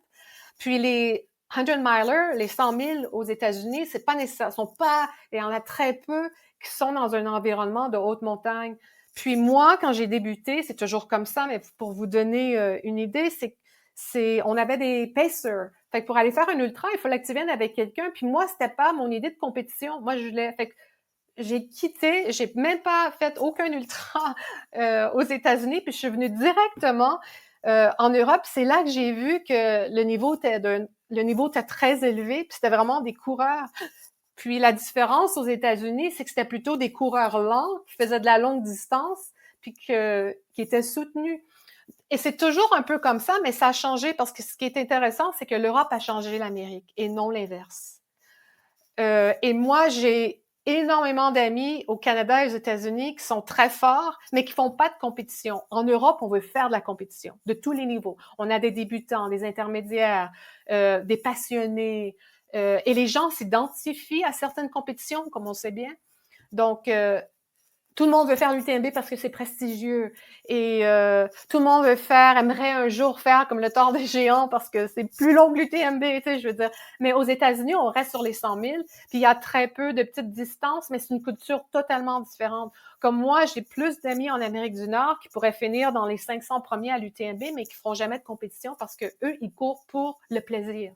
Puis les 100 miler, les 100 000 aux États-Unis, c'est pas nécessaire, sont pas, il y en a très peu qui sont dans un environnement de haute montagne. Puis moi, quand j'ai débuté, c'est toujours comme ça, mais pour vous donner une idée, on avait des pacers. Fait que pour aller faire un ultra, il fallait que tu viennes avec quelqu'un. Puis moi, c'était pas mon idée de compétition. Moi, fait que j'ai quitté, j'ai même pas fait aucun ultra aux États-Unis, puis je suis venue directement en Europe. C'est là que j'ai vu que le niveau était très élevé, puis c'était vraiment des coureurs. Puis la différence aux États-Unis, c'est que c'était plutôt des coureurs lents qui faisaient de la longue distance, puis qui étaient soutenus. Et c'est toujours un peu comme ça, mais ça a changé parce que ce qui est intéressant, c'est que l'Europe a changé l'Amérique et non l'inverse. Et moi, j'ai énormément d'amis au Canada et aux États-Unis qui sont très forts, mais qui font pas de compétition. En Europe, on veut faire de la compétition de tous les niveaux. On a des débutants, des intermédiaires, des passionnés, et les gens s'identifient à certaines compétitions, comme on sait bien. Donc, tout le monde veut faire l'UTMB parce que c'est prestigieux et tout le monde aimerait un jour faire comme le Tour des Géants parce que c'est plus long que l'UTMB, tu sais, je veux dire. Mais aux États-Unis, on reste sur les 100 000, puis il y a très peu de petites distances, mais c'est une culture totalement différente. Comme moi, j'ai plus d'amis en Amérique du Nord qui pourraient finir dans les 500 premiers à l'UTMB, mais qui feront jamais de compétition parce que eux, ils courent pour le plaisir.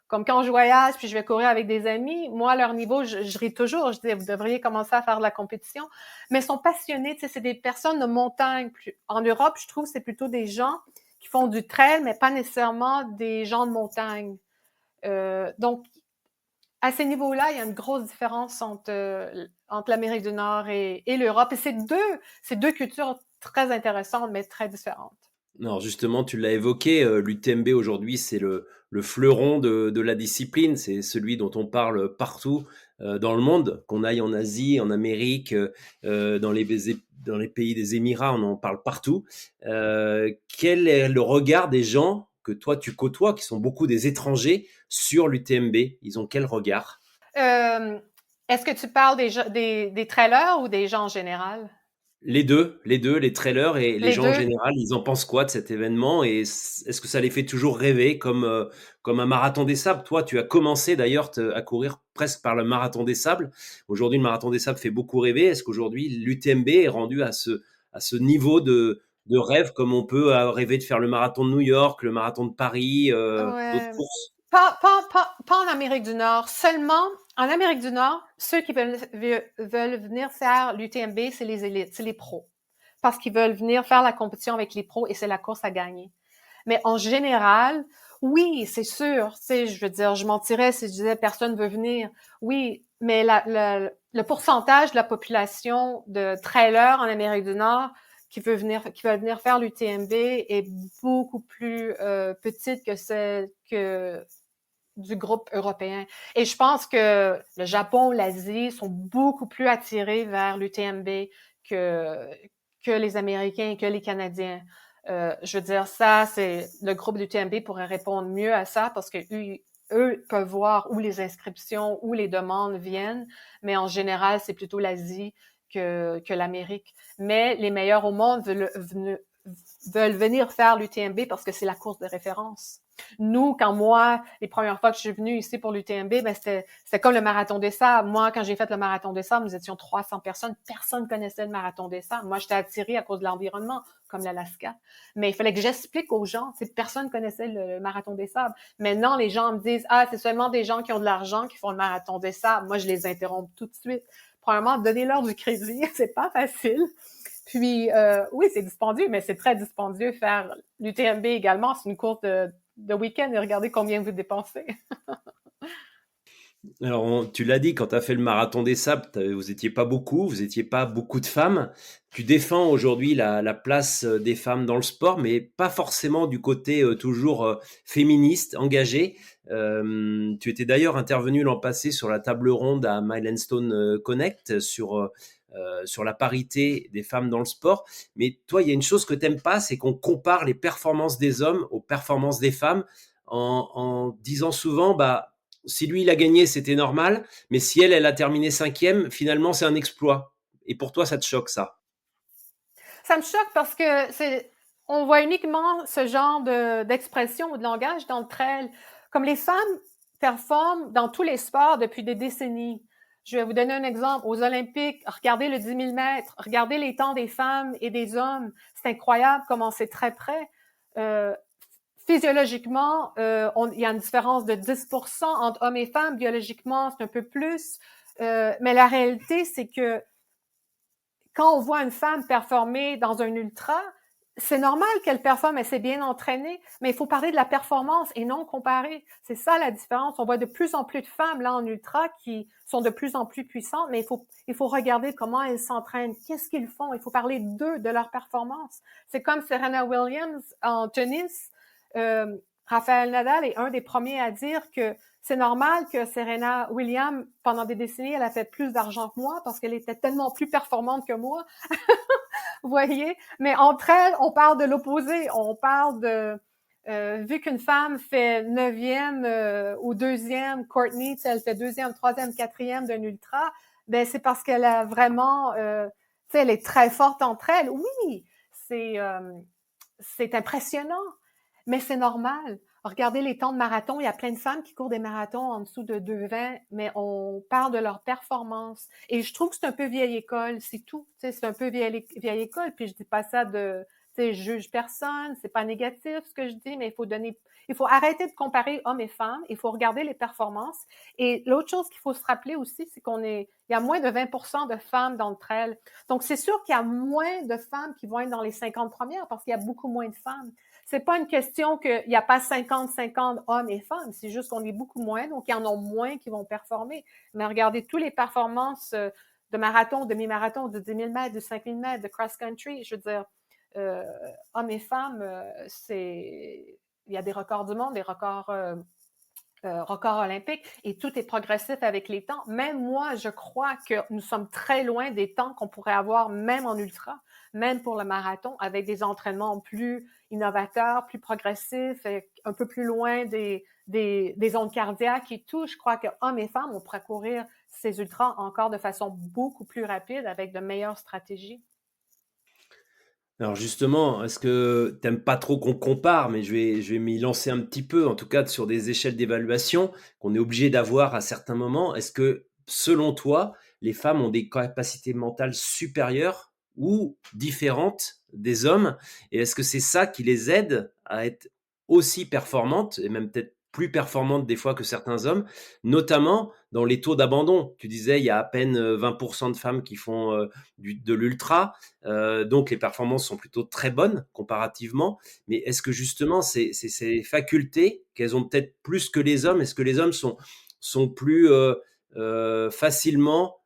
Comme quand je voyage puis je vais courir avec des amis, moi, à leur niveau, je ris toujours. Je dis, vous devriez commencer à faire de la compétition. Mais ils sont passionnés, tu sais, c'est des personnes de montagne. En Europe, je trouve, c'est plutôt des gens qui font du trail, mais pas nécessairement des gens de montagne. Donc, à ces niveaux-là, il y a une grosse différence entre l'Amérique du Nord et l'Europe. Et c'est deux cultures très intéressantes, mais très différentes. Non, justement, tu l'as évoqué, l'UTMB aujourd'hui, c'est le fleuron de la discipline, c'est celui dont on parle partout dans le monde, qu'on aille en Asie, en Amérique, dans les pays des Émirats, on en parle partout. Quel est le regard des gens que toi tu côtoies, qui sont beaucoup des étrangers, sur l'UTMB? Ils ont quel regard? Euh, Est-ce que tu parles des trailers ou des gens en général? Les trailers et les Les gens en deux. général, ils en pensent quoi de cet événement et est-ce que ça les fait toujours rêver comme un marathon des sables? Toi, tu as commencé d'ailleurs à courir presque par le marathon des sables. Aujourd'hui, le marathon des sables fait beaucoup rêver. Est-ce qu'aujourd'hui, l'UTMB est rendu à ce niveau de rêve comme on peut rêver de faire le marathon de New York, le marathon de Paris, d'autres Ouais. courses? Pas en Amérique du Nord. Seulement, en Amérique du Nord, ceux qui veulent venir faire l'UTMB, c'est les élites, c'est les pros. Parce qu'ils veulent venir faire la compétition avec les pros et c'est la course à gagner. Mais en général, oui, c'est sûr. Tu sais, je veux dire, je mentirais si je disais personne veut venir. Oui, mais le pourcentage de la population de trailers en Amérique du Nord qui veut venir faire l'UTMB est beaucoup plus petite que celle que du groupe européen. Et je pense que le Japon, l'Asie sont beaucoup plus attirés vers l'UTMB que, que les Américains, que les Canadiens. Je veux dire, ça, c'est le groupe d'UTMB pourrait répondre mieux à ça parce que eux peuvent voir où les inscriptions, où les demandes viennent, mais en général, c'est plutôt l'Asie que l'Amérique. Mais les meilleurs au monde veulent venir faire l'UTMB parce que c'est la course de référence. Nous, quand moi, les premières fois que je suis venue ici pour l'UTMB, ben c'était comme le marathon des sables. Moi, quand j'ai fait le marathon des sables, nous étions 300 personnes. Personne connaissait le marathon des sables. Moi, j'étais attirée à cause de l'environnement, comme l'Alaska. Mais il fallait que j'explique aux gens. Personne connaissait le marathon des sables. Maintenant, les gens me disent, ah, c'est seulement des gens qui ont de l'argent qui font le marathon des sables. Moi, je les interromps tout de suite. Premièrement, donnez-leur du crédit. C'est pas facile. Puis, oui, c'est dispendieux, mais c'est très dispendieux faire l'UTMB également. C'est une course de week-end et regardez combien vous dépensez. Alors, tu l'as dit, quand tu as fait le marathon des sables, vous étiez pas beaucoup, vous étiez pas beaucoup de femmes. Tu défends aujourd'hui la place des femmes dans le sport, mais pas forcément du côté toujours féministe, engagé. Tu étais d'ailleurs intervenu l'an passé sur la table ronde à Milestone Connect sur la parité des femmes dans le sport. Mais toi, il y a une chose que tu n'aimes pas, c'est qu'on compare les performances des hommes aux performances des femmes en disant souvent, bah, si lui, il a gagné, c'était normal. Mais si elle a terminé 5e, finalement, c'est un exploit. Et pour toi, ça te choque, ça? Ça me choque parce que on voit uniquement ce genre d'expression ou de langage dans le trail. Comme les femmes performent dans tous les sports depuis des décennies. Je vais vous donner un exemple. Aux Olympiques, regardez le 10 000 mètres, regardez les temps des femmes et des hommes. C'est incroyable comment c'est très près. Physiologiquement, il y a une différence de 10% entre hommes et femmes. Biologiquement, c'est un peu plus. Mais la réalité, c'est que quand on voit une femme performer dans un ultra, c'est normal qu'elle performe, elle s'est bien entraînée, mais il faut parler de la performance et non comparer. C'est ça la différence. On voit de plus en plus de femmes là en ultra qui sont de plus en plus puissantes, mais il faut regarder comment elles s'entraînent, qu'est-ce qu'ils font. Il faut parler d'eux, de leur performance. C'est comme Serena Williams en tennis. Raphaël Nadal est un des premiers à dire que c'est normal que Serena Williams, pendant des décennies, elle a fait plus d'argent que moi parce qu'elle était tellement plus performante que moi. Vous voyez? Mais entre elles, on parle de l'opposé. On parle de... vu qu'une femme fait 9e ou 2e, Courtney, elle fait 2e, 3e, 4e d'un ultra, ben c'est parce qu'elle a vraiment... tu sais, elle est très forte entre elles. Oui, c'est impressionnant, mais c'est normal. Regardez les temps de marathon, il y a plein de femmes qui courent des marathons en dessous de 2,20, mais on parle de leur performance. Et je trouve que c'est un peu vieille école, c'est tout. Tu sais, c'est un peu vieille école, puis je dis pas ça de, tu sais, je juge personne, c'est pas négatif ce que je dis, mais il faut arrêter de comparer hommes et femmes, il faut regarder les performances. Et l'autre chose qu'il faut se rappeler aussi, c'est il y a moins de 20% de femmes d'entre elles. Donc, c'est sûr qu'il y a moins de femmes qui vont être dans les 50 premières parce qu'il y a beaucoup moins de femmes. C'est pas une question qu'il n'y a pas 50-50 hommes et femmes, c'est juste qu'on est beaucoup moins, donc il y en a moins qui vont performer. Mais regardez toutes les performances de marathon, de demi-marathon, de 10 000 mètres, de 5 000 mètres, de cross-country, je veux dire, hommes et femmes, il y a des records du monde, des records olympiques, et tout est progressif avec les temps. Même moi, je crois que nous sommes très loin des temps qu'on pourrait avoir même en ultra, même pour le marathon, avec des entraînements plus innovateurs, plus progressifs, un peu plus loin des ondes cardiaques et tout. Je crois que hommes et femmes, on pourrait courir ces ultras encore de façon beaucoup plus rapide avec de meilleures stratégies. Alors justement, est-ce que t'aimes pas trop qu'on compare, mais je vais m'y lancer un petit peu, en tout cas sur des échelles d'évaluation qu'on est obligé d'avoir à certains moments. Est-ce que, selon toi, les femmes ont des capacités mentales supérieures ou différentes des hommes? Et est-ce que c'est ça qui les aide à être aussi performantes et même peut-être plus performantes des fois que certains hommes, notamment dans les taux d'abandon. Tu disais, il y a à peine 20% de femmes qui font de l'ultra, donc les performances sont plutôt très bonnes comparativement. Mais est-ce que justement, ces facultés, qu'elles ont peut-être plus que les hommes, est-ce que les hommes sont plus facilement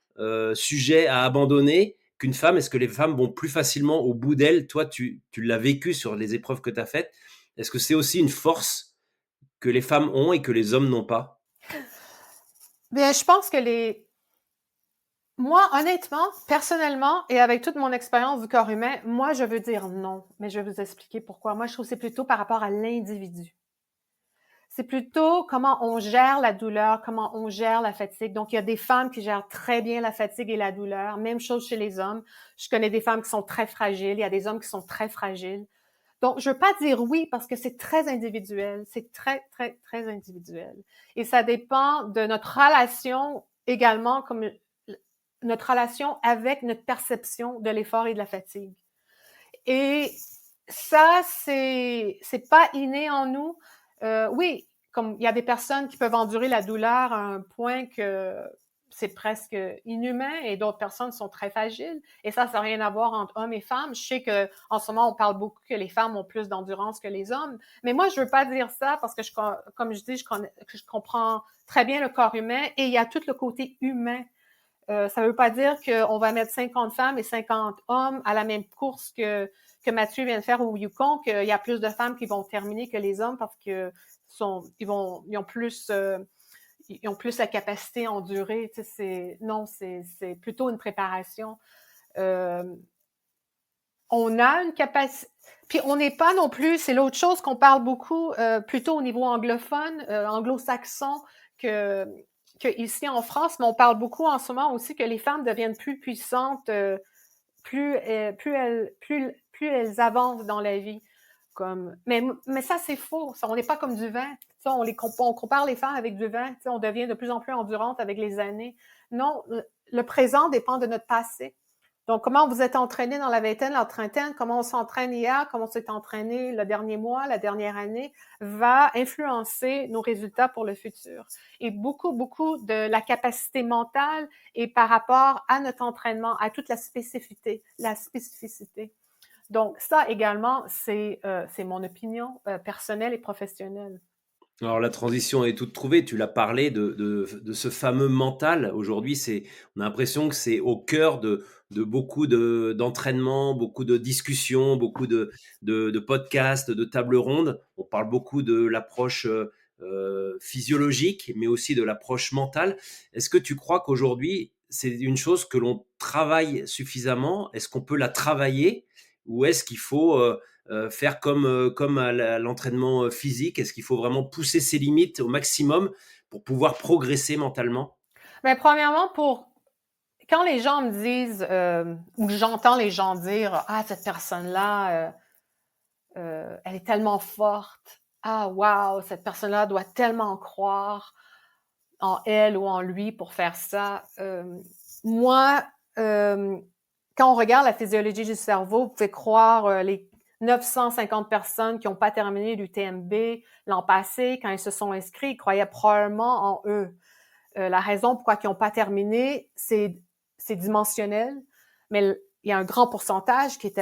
sujets à abandonner qu'une femme? Est-ce que les femmes vont plus facilement au bout d'elles? Toi, tu l'as vécu sur les épreuves que tu as faites. Est-ce que c'est aussi une force que les femmes ont et que les hommes n'ont pas? Bien, je pense que moi, honnêtement, personnellement, et avec toute mon expérience du corps humain, moi, je veux dire non, mais je vais vous expliquer pourquoi. Moi, je trouve que c'est plutôt par rapport à l'individu. C'est plutôt comment on gère la douleur, comment on gère la fatigue. Donc, il y a des femmes qui gèrent très bien la fatigue et la douleur. Même chose chez les hommes. Je connais des femmes qui sont très fragiles. Il y a des hommes qui sont très fragiles. Donc, je veux pas dire oui parce que c'est très individuel. C'est très, très, très individuel. Et ça dépend de notre relation également, comme notre relation avec notre perception de l'effort et de la fatigue. Et ça, c'est pas inné en nous. Oui, comme il y a des personnes qui peuvent endurer la douleur à un point que c'est presque inhumain et d'autres personnes sont très fragiles. Et ça n'a rien à voir entre hommes et femmes. Je sais que en ce moment, on parle beaucoup que les femmes ont plus d'endurance que les hommes. Mais moi, je veux pas dire ça parce que comme je dis, je comprends très bien le corps humain et il y a tout le côté humain. Ça veut pas dire qu'on va mettre 50 femmes et 50 hommes à la même course que Mathieu vient de faire au Yukon, qu'il y a plus de femmes qui vont terminer que les hommes parce que ils ont plus la capacité à endurer. Tu sais, c'est plutôt une préparation. Euh, on a une capacité. Puis on n'est pas non plus, c'est l'autre chose qu'on parle beaucoup, plutôt au niveau anglophone, anglo-saxon, que, que ici en France, mais on parle beaucoup en ce moment aussi que les femmes deviennent plus puissantes, plus elles avancent dans la vie. Mais ça, c'est faux. Ça, on n'est pas comme du vin. Ça, on compare les femmes avec du vin. On devient de plus en plus endurante avec les années. Non, le présent dépend de notre passé. Donc, comment vous êtes entraîné dans la vingtaine, la trentaine, comment on s'entraîne hier, comment on s'est entraîné le dernier mois, la dernière année, va influencer nos résultats pour le futur. Et beaucoup, beaucoup de la capacité mentale est par rapport à notre entraînement, à toute la spécificité, Donc, ça également, c'est mon opinion personnelle et professionnelle. Alors la transition est toute trouvée. Tu l'as parlé de ce fameux mental. Aujourd'hui, on a l'impression que c'est au cœur de beaucoup d'entraînements, beaucoup de discussions, beaucoup de podcasts, de tables rondes. On parle beaucoup de l'approche physiologique, mais aussi de l'approche mentale. Est-ce que tu crois qu'aujourd'hui, c'est une chose que l'on travaille suffisamment? Est-ce qu'on peut la travailler ou est-ce qu'il faut faire comme à l'entraînement physique? Est-ce qu'il faut vraiment pousser ses limites au maximum pour pouvoir progresser mentalement? Mais premièrement, quand les gens me disent, ou j'entends les gens dire, ah, cette personne-là, elle est tellement forte. Ah, wow, cette personne-là doit tellement croire en elle ou en lui pour faire ça. Moi, quand on regarde la physiologie du cerveau, vous pouvez croire les 950 personnes qui n'ont pas terminé l'UTMB l'an passé, quand ils se sont inscrits, ils croyaient probablement en eux. La raison pourquoi ils n'ont pas terminé, c'est dimensionnel, mais il y a un grand pourcentage qui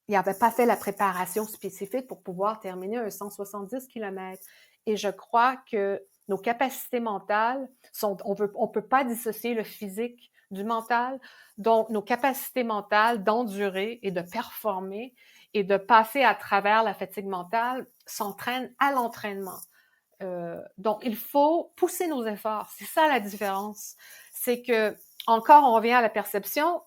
n'avait pas fait la préparation spécifique pour pouvoir terminer un 170 km. Et je crois que nos capacités mentales on peut pas dissocier le physique du mental. Donc, nos capacités mentales d'endurer et de performer et de passer à travers la fatigue mentale s'entraînent à l'entraînement. Donc, il faut pousser nos efforts. C'est ça la différence. C'est que, encore, on revient à la perception.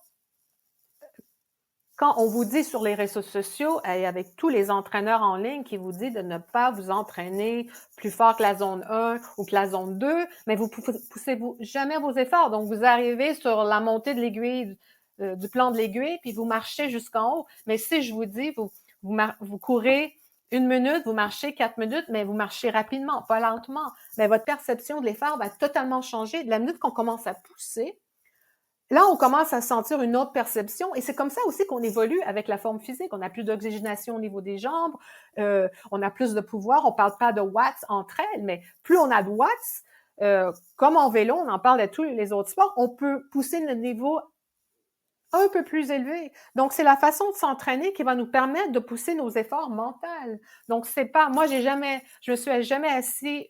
Quand on vous dit sur les réseaux sociaux, et avec tous les entraîneurs en ligne qui vous disent de ne pas vous entraîner plus fort que la zone 1 ou que la zone 2, mais vous poussez jamais vos efforts. Donc, vous arrivez sur la montée de l'aiguille, du plan de l'aiguille, puis vous marchez jusqu'en haut. Mais si je vous dis, vous courez 1 minute, vous marchez 4 minutes, mais vous marchez rapidement, pas lentement. Mais votre perception de l'effort va totalement changer. De la minute qu'on commence à pousser, là, on commence à sentir une autre perception et c'est comme ça aussi qu'on évolue avec la forme physique. On a plus d'oxygénation au niveau des jambes, on a plus de pouvoir. On parle pas de watts entre elles, mais plus on a de watts, comme en vélo, on en parle de tous les autres sports, on peut pousser le niveau un peu plus élevé. Donc, c'est la façon de s'entraîner qui va nous permettre de pousser nos efforts mentaux. Donc, c'est pas, moi, je me suis jamais assis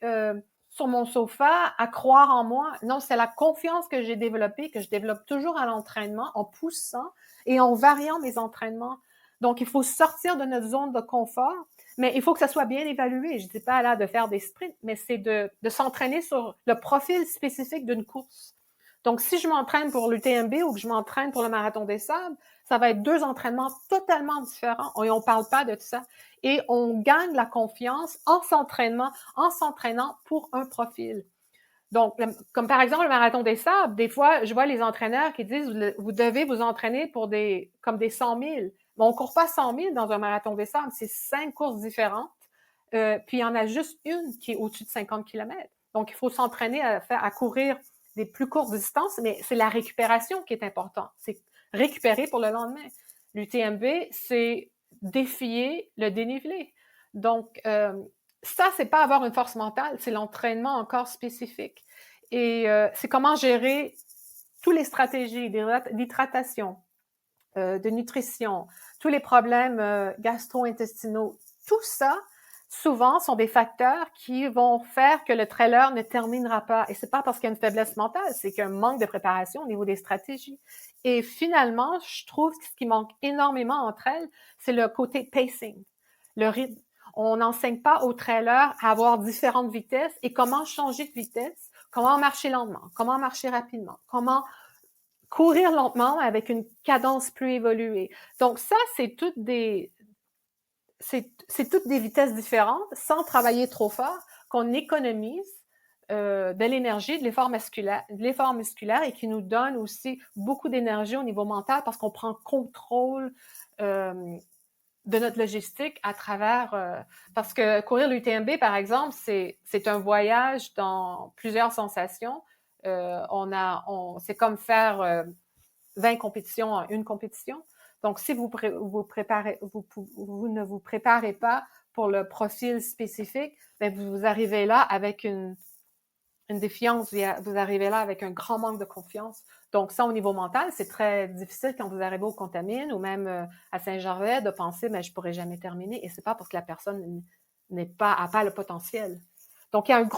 sur mon sofa à croire en moi. Non, c'est la confiance que j'ai développée, que je développe toujours à l'entraînement, en poussant et en variant mes entraînements. Donc, il faut sortir de notre zone de confort, mais il faut que ça soit bien évalué. Je dis pas là de faire des sprints, mais c'est de s'entraîner sur le profil spécifique d'une course. Donc, si je m'entraîne pour l'UTMB ou que je m'entraîne pour le Marathon des Sables, ça va être deux entraînements totalement différents et on parle pas de ça. Et on gagne la confiance en s'entraînant pour un profil. Donc, comme par exemple le Marathon des Sables, des fois, je vois les entraîneurs qui disent vous devez vous entraîner pour comme des 100 000. Mais on court pas 100 000 dans un Marathon des Sables, c'est 5 courses différentes. Puis il y en a juste une qui est au-dessus de 50 km. Donc, il faut s'entraîner à courir des plus courtes distances, mais c'est la récupération qui est importante. C'est récupérer pour le lendemain. L'UTMB, c'est défier le dénivelé. Donc, ça, c'est pas avoir une force mentale, c'est l'entraînement encore spécifique. Et c'est comment gérer toutes les stratégies d'hydratation, de nutrition, tous les problèmes gastro-intestinaux, tout ça, souvent, sont des facteurs qui vont faire que le trailer ne terminera pas. Et c'est pas parce qu'il y a une faiblesse mentale, c'est qu'il y a un manque de préparation au niveau des stratégies. Et finalement, je trouve que ce qui manque énormément entre elles, c'est le côté pacing, le rythme. On n'enseigne pas aux trailers à avoir différentes vitesses et comment changer de vitesse, comment marcher lentement, comment marcher rapidement, comment courir lentement avec une cadence plus évoluée. Donc ça, c'est toutes des vitesses différentes, sans travailler trop fort, qu'on économise de l'énergie, de l'effort musculaire et qui nous donne aussi beaucoup d'énergie au niveau mental parce qu'on prend contrôle de notre logistique à travers... parce que courir l'UTMB, par exemple, c'est un voyage dans plusieurs sensations. C'est comme faire 20 compétitions en une compétition. Donc, si vous ne vous préparez pas pour le profil spécifique, bien, vous arrivez là avec une défiance, vous arrivez là avec un grand manque de confiance. Donc, ça, au niveau mental, c'est très difficile quand vous arrivez au Contamine ou même à Saint-Gervais de penser, mais je pourrais jamais terminer. Et c'est pas parce que la personne n'a pas le potentiel. Donc, il y a une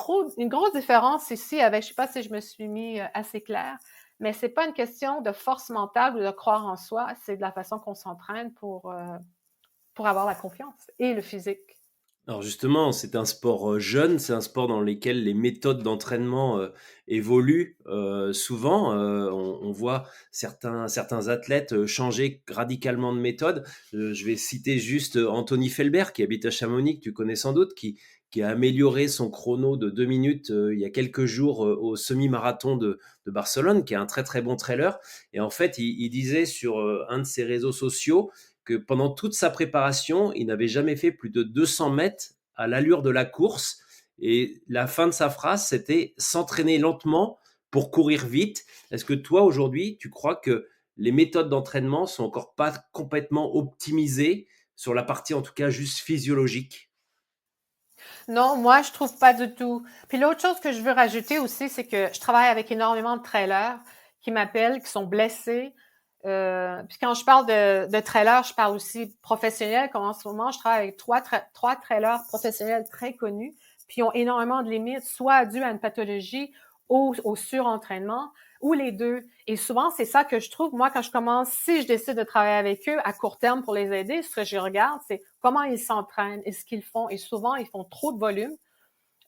grosse différence ici avec, je sais pas si je me suis mis assez clair, mais c'est pas une question de force mentale ou de croire en soi, c'est de la façon qu'on s'entraîne pour avoir la confiance et le physique. Alors justement, c'est un sport jeune, c'est un sport dans lequel les méthodes d'entraînement évoluent souvent. On voit certains athlètes changer radicalement de méthode. Je vais citer juste Anthony Felbert, qui habite à Chamonix, que tu connais sans doute, qui a amélioré son chrono de 2 minutes il y a quelques jours au semi-marathon de Barcelone, qui est un très très bon trailer. Et en fait, il disait sur un de ses réseaux sociaux que pendant toute sa préparation, il n'avait jamais fait plus de 200 mètres à l'allure de la course. Et la fin de sa phrase, c'était s'entraîner lentement pour courir vite. Est-ce que toi, aujourd'hui, tu crois que les méthodes d'entraînement sont encore pas complètement optimisées sur la partie, en tout cas, juste physiologique? Non, moi, je trouve pas du tout. Puis l'autre chose que je veux rajouter aussi, c'est que je travaille avec énormément de trailers qui m'appellent, qui sont blessés. Puis quand je parle de trailers, je parle aussi professionnels, comme en ce moment, je travaille avec trois trailers professionnels très connus, puis ils ont énormément de limites, soit dues à une pathologie ou au surentraînement, ou les deux. Et souvent, c'est ça que je trouve, moi, quand je commence, si je décide de travailler avec eux à court terme pour les aider, ce que je regarde, c'est comment ils s'entraînent et ce qu'ils font. Et souvent, ils font trop de volume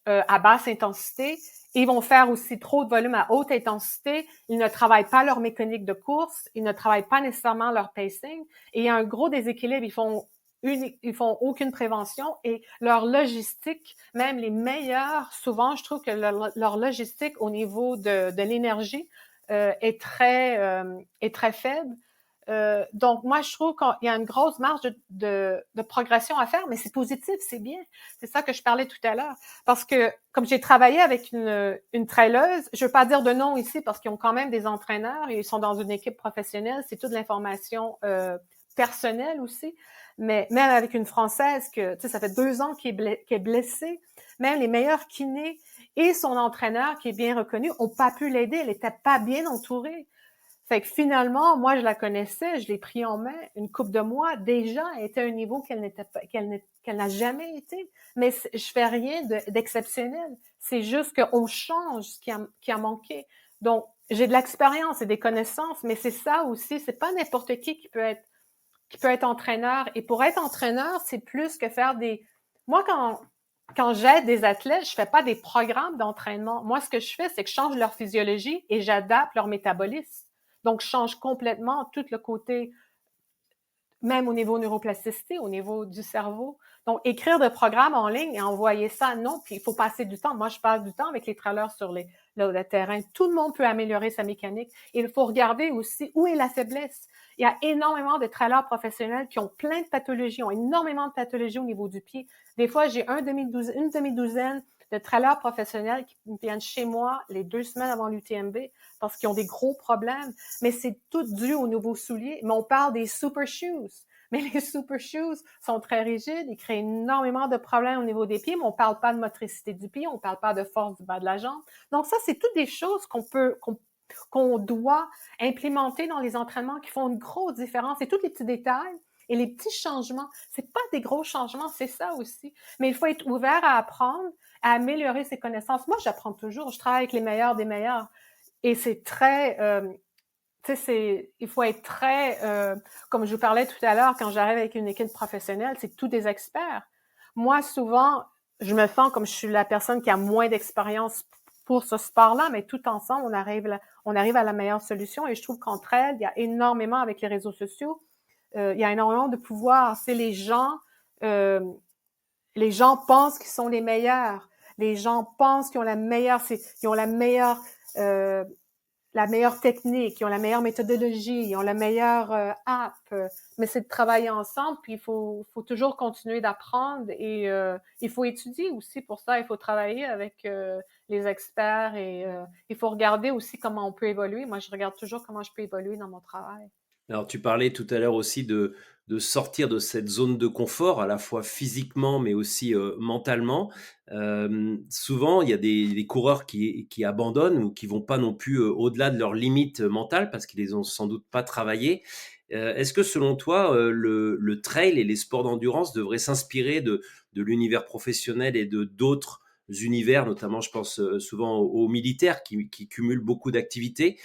à basse intensité. Ils vont faire aussi trop de volume à haute intensité. Ils ne travaillent pas leur mécanique de course. Ils ne travaillent pas nécessairement leur pacing. Et il y a un gros déséquilibre. Ils font aucune prévention et leur logistique, même les meilleurs, souvent, je trouve que leur logistique au niveau de l'énergie est très faible. Donc, moi, je trouve qu'il y a une grosse marge de progression à faire, mais c'est positif, c'est bien. C'est ça que je parlais tout à l'heure. Parce que, comme j'ai travaillé avec une traileuse, je veux pas dire de nom ici parce qu'ils ont quand même des entraîneurs et ils sont dans une équipe professionnelle. C'est toute l'information personnelle aussi. Mais même avec une Française que, tu sais, ça fait 2 ans qu'elle est blessée, même les meilleurs kinés et son entraîneur qui est bien reconnu ont pas pu l'aider. Elle était pas bien entourée. Fait que finalement, moi, je la connaissais, je l'ai pris en main une couple de mois. Déjà, elle était à un niveau qu'elle n'a jamais été. Mais je fais rien d'exceptionnel. C'est juste qu'on change ce qui a manqué. Donc, j'ai de l'expérience et des connaissances, mais c'est ça aussi. C'est pas n'importe qui peut être entraîneur. Et pour être entraîneur, c'est plus que faire moi, quand j'aide des athlètes, je fais pas des programmes d'entraînement. Moi, ce que je fais, c'est que je change leur physiologie et j'adapte leur métabolisme. Donc, je change complètement tout le côté, même au niveau neuroplasticité, au niveau du cerveau. Donc, écrire des programmes en ligne et envoyer ça, non. Puis, il faut passer du temps. Moi, je passe du temps avec les trailers sur le terrain. Tout le monde peut améliorer sa mécanique. Et il faut regarder aussi où est la faiblesse. Il y a énormément de trailers professionnels qui ont plein de pathologies, ont énormément de pathologies au niveau du pied. Des fois, j'ai une demi-douzaine de trailers professionnels qui viennent chez moi les 2 semaines avant l'UTMB parce qu'ils ont des gros problèmes. Mais c'est tout dû aux nouveaux souliers. Mais on parle des super shoes. Mais les super shoes sont très rigides, ils créent énormément de problèmes au niveau des pieds, mais on parle pas de motricité du pied, on parle pas de force du bas de la jambe. Donc ça, c'est toutes des choses qu'on doit implémenter dans les entraînements qui font une grosse différence. Et tous les petits détails et les petits changements, c'est pas des gros changements, c'est ça aussi. Mais il faut être ouvert à apprendre, à améliorer ses connaissances. Moi, j'apprends toujours. Je travaille avec les meilleurs des meilleurs. Et c'est très... tu sais, il faut être très... comme je vous parlais tout à l'heure, quand j'arrive avec une équipe professionnelle, c'est tous des experts. Moi, souvent, je me sens comme je suis la personne qui a moins d'expérience pour ce sport-là, mais tout ensemble, on arrive à la meilleure solution. Et je trouve qu'entre elles, il y a énormément, avec les réseaux sociaux, il y a énormément de pouvoir. C'est euh, les gens pensent qu'ils sont les meilleurs. Les gens pensent qu'ils ont ils ont euh, la meilleure technique, ils ont la meilleure méthodologie, ils ont la meilleure app. Mais c'est de travailler ensemble, puis faut toujours continuer d'apprendre et il faut étudier aussi pour ça. Il faut travailler avec les experts et il faut regarder aussi comment on peut évoluer. Moi, je regarde toujours comment je peux évoluer dans mon travail. Alors, tu parlais tout à l'heure aussi de sortir de cette zone de confort, à la fois physiquement, mais aussi mentalement. Souvent, il y a des coureurs qui abandonnent ou qui vont pas non plus au-delà de leurs limites mentales parce qu'ils les ont sans doute pas travaillées. Est-ce que selon toi, le trail et les sports d'endurance devraient s'inspirer de l'univers professionnel et de d'autres univers, notamment je pense souvent aux militaires qui cumulent beaucoup d'activités,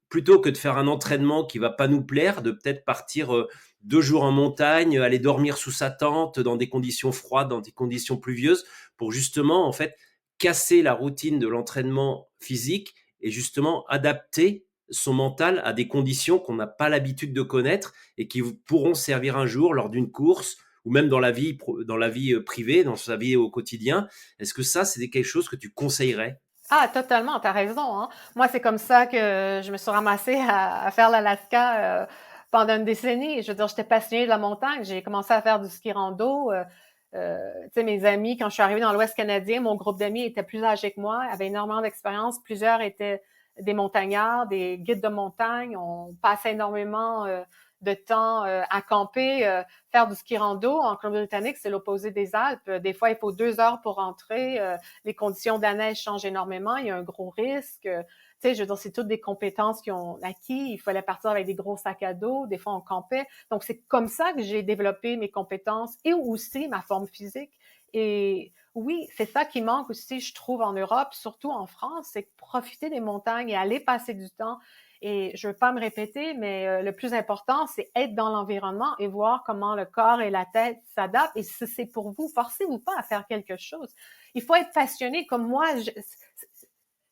plutôt que de faire un entraînement qui va pas nous plaire, de peut-être partir 2 jours en montagne, aller dormir sous sa tente dans des conditions froides, dans des conditions pluvieuses, pour justement en fait casser la routine de l'entraînement physique et justement adapter son mental à des conditions qu'on n'a pas l'habitude de connaître et qui pourront servir un jour lors d'une course ou même dans la vie privée, dans sa vie au quotidien. Est-ce que ça, c'est quelque chose que tu conseillerais? Ah, totalement, t'as raison, hein. Moi, c'est comme ça que je me suis ramassée à faire l'Alaska pendant une décennie. Je veux dire, j'étais passionnée de la montagne. J'ai commencé à faire du ski rando. Tu sais, mes amis, quand je suis arrivée dans l'Ouest canadien, mon groupe d'amis était plus âgés que moi, avaient énormément d'expérience. Plusieurs étaient des montagnards, des guides de montagne. On passait énormément de temps à camper, faire du ski rando. En Colombie-Britannique, c'est l'opposé des Alpes. Des fois, il faut 2 heures pour rentrer. Les conditions de la neige changent énormément. Il y a un gros risque. Tu sais, je veux dire, c'est toutes des compétences qu'ils ont acquis. Il fallait partir avec des gros sacs à dos. Des fois, on campait. Donc, c'est comme ça que j'ai développé mes compétences et aussi ma forme physique. Et oui, c'est ça qui manque aussi, je trouve, en Europe, surtout en France, c'est profiter des montagnes et aller passer du temps. Et je veux pas me répéter, mais le plus important, c'est être dans l'environnement et voir comment le corps et la tête s'adaptent. Et si c'est pour vous, forcez-vous pas à faire quelque chose. Il faut être passionné. Comme moi,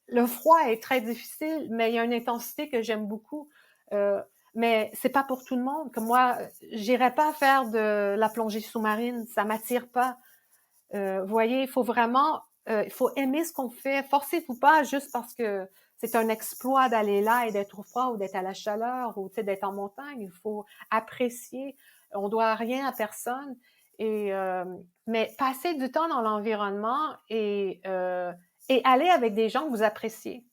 le froid est très difficile, mais il y a une intensité que j'aime beaucoup. Mais c'est pas pour tout le monde. Comme moi, j'irais pas faire de la plongée sous-marine, ça m'attire pas. Vous voyez, il faut vraiment Il faut aimer ce qu'on fait. Forcez-vous pas juste parce que c'est un exploit d'aller là et d'être au froid ou d'être à la chaleur ou d'être en montagne. Il faut apprécier. On doit rien à personne. Et, mais passer du temps dans l'environnement et aller avec des gens que vous appréciez.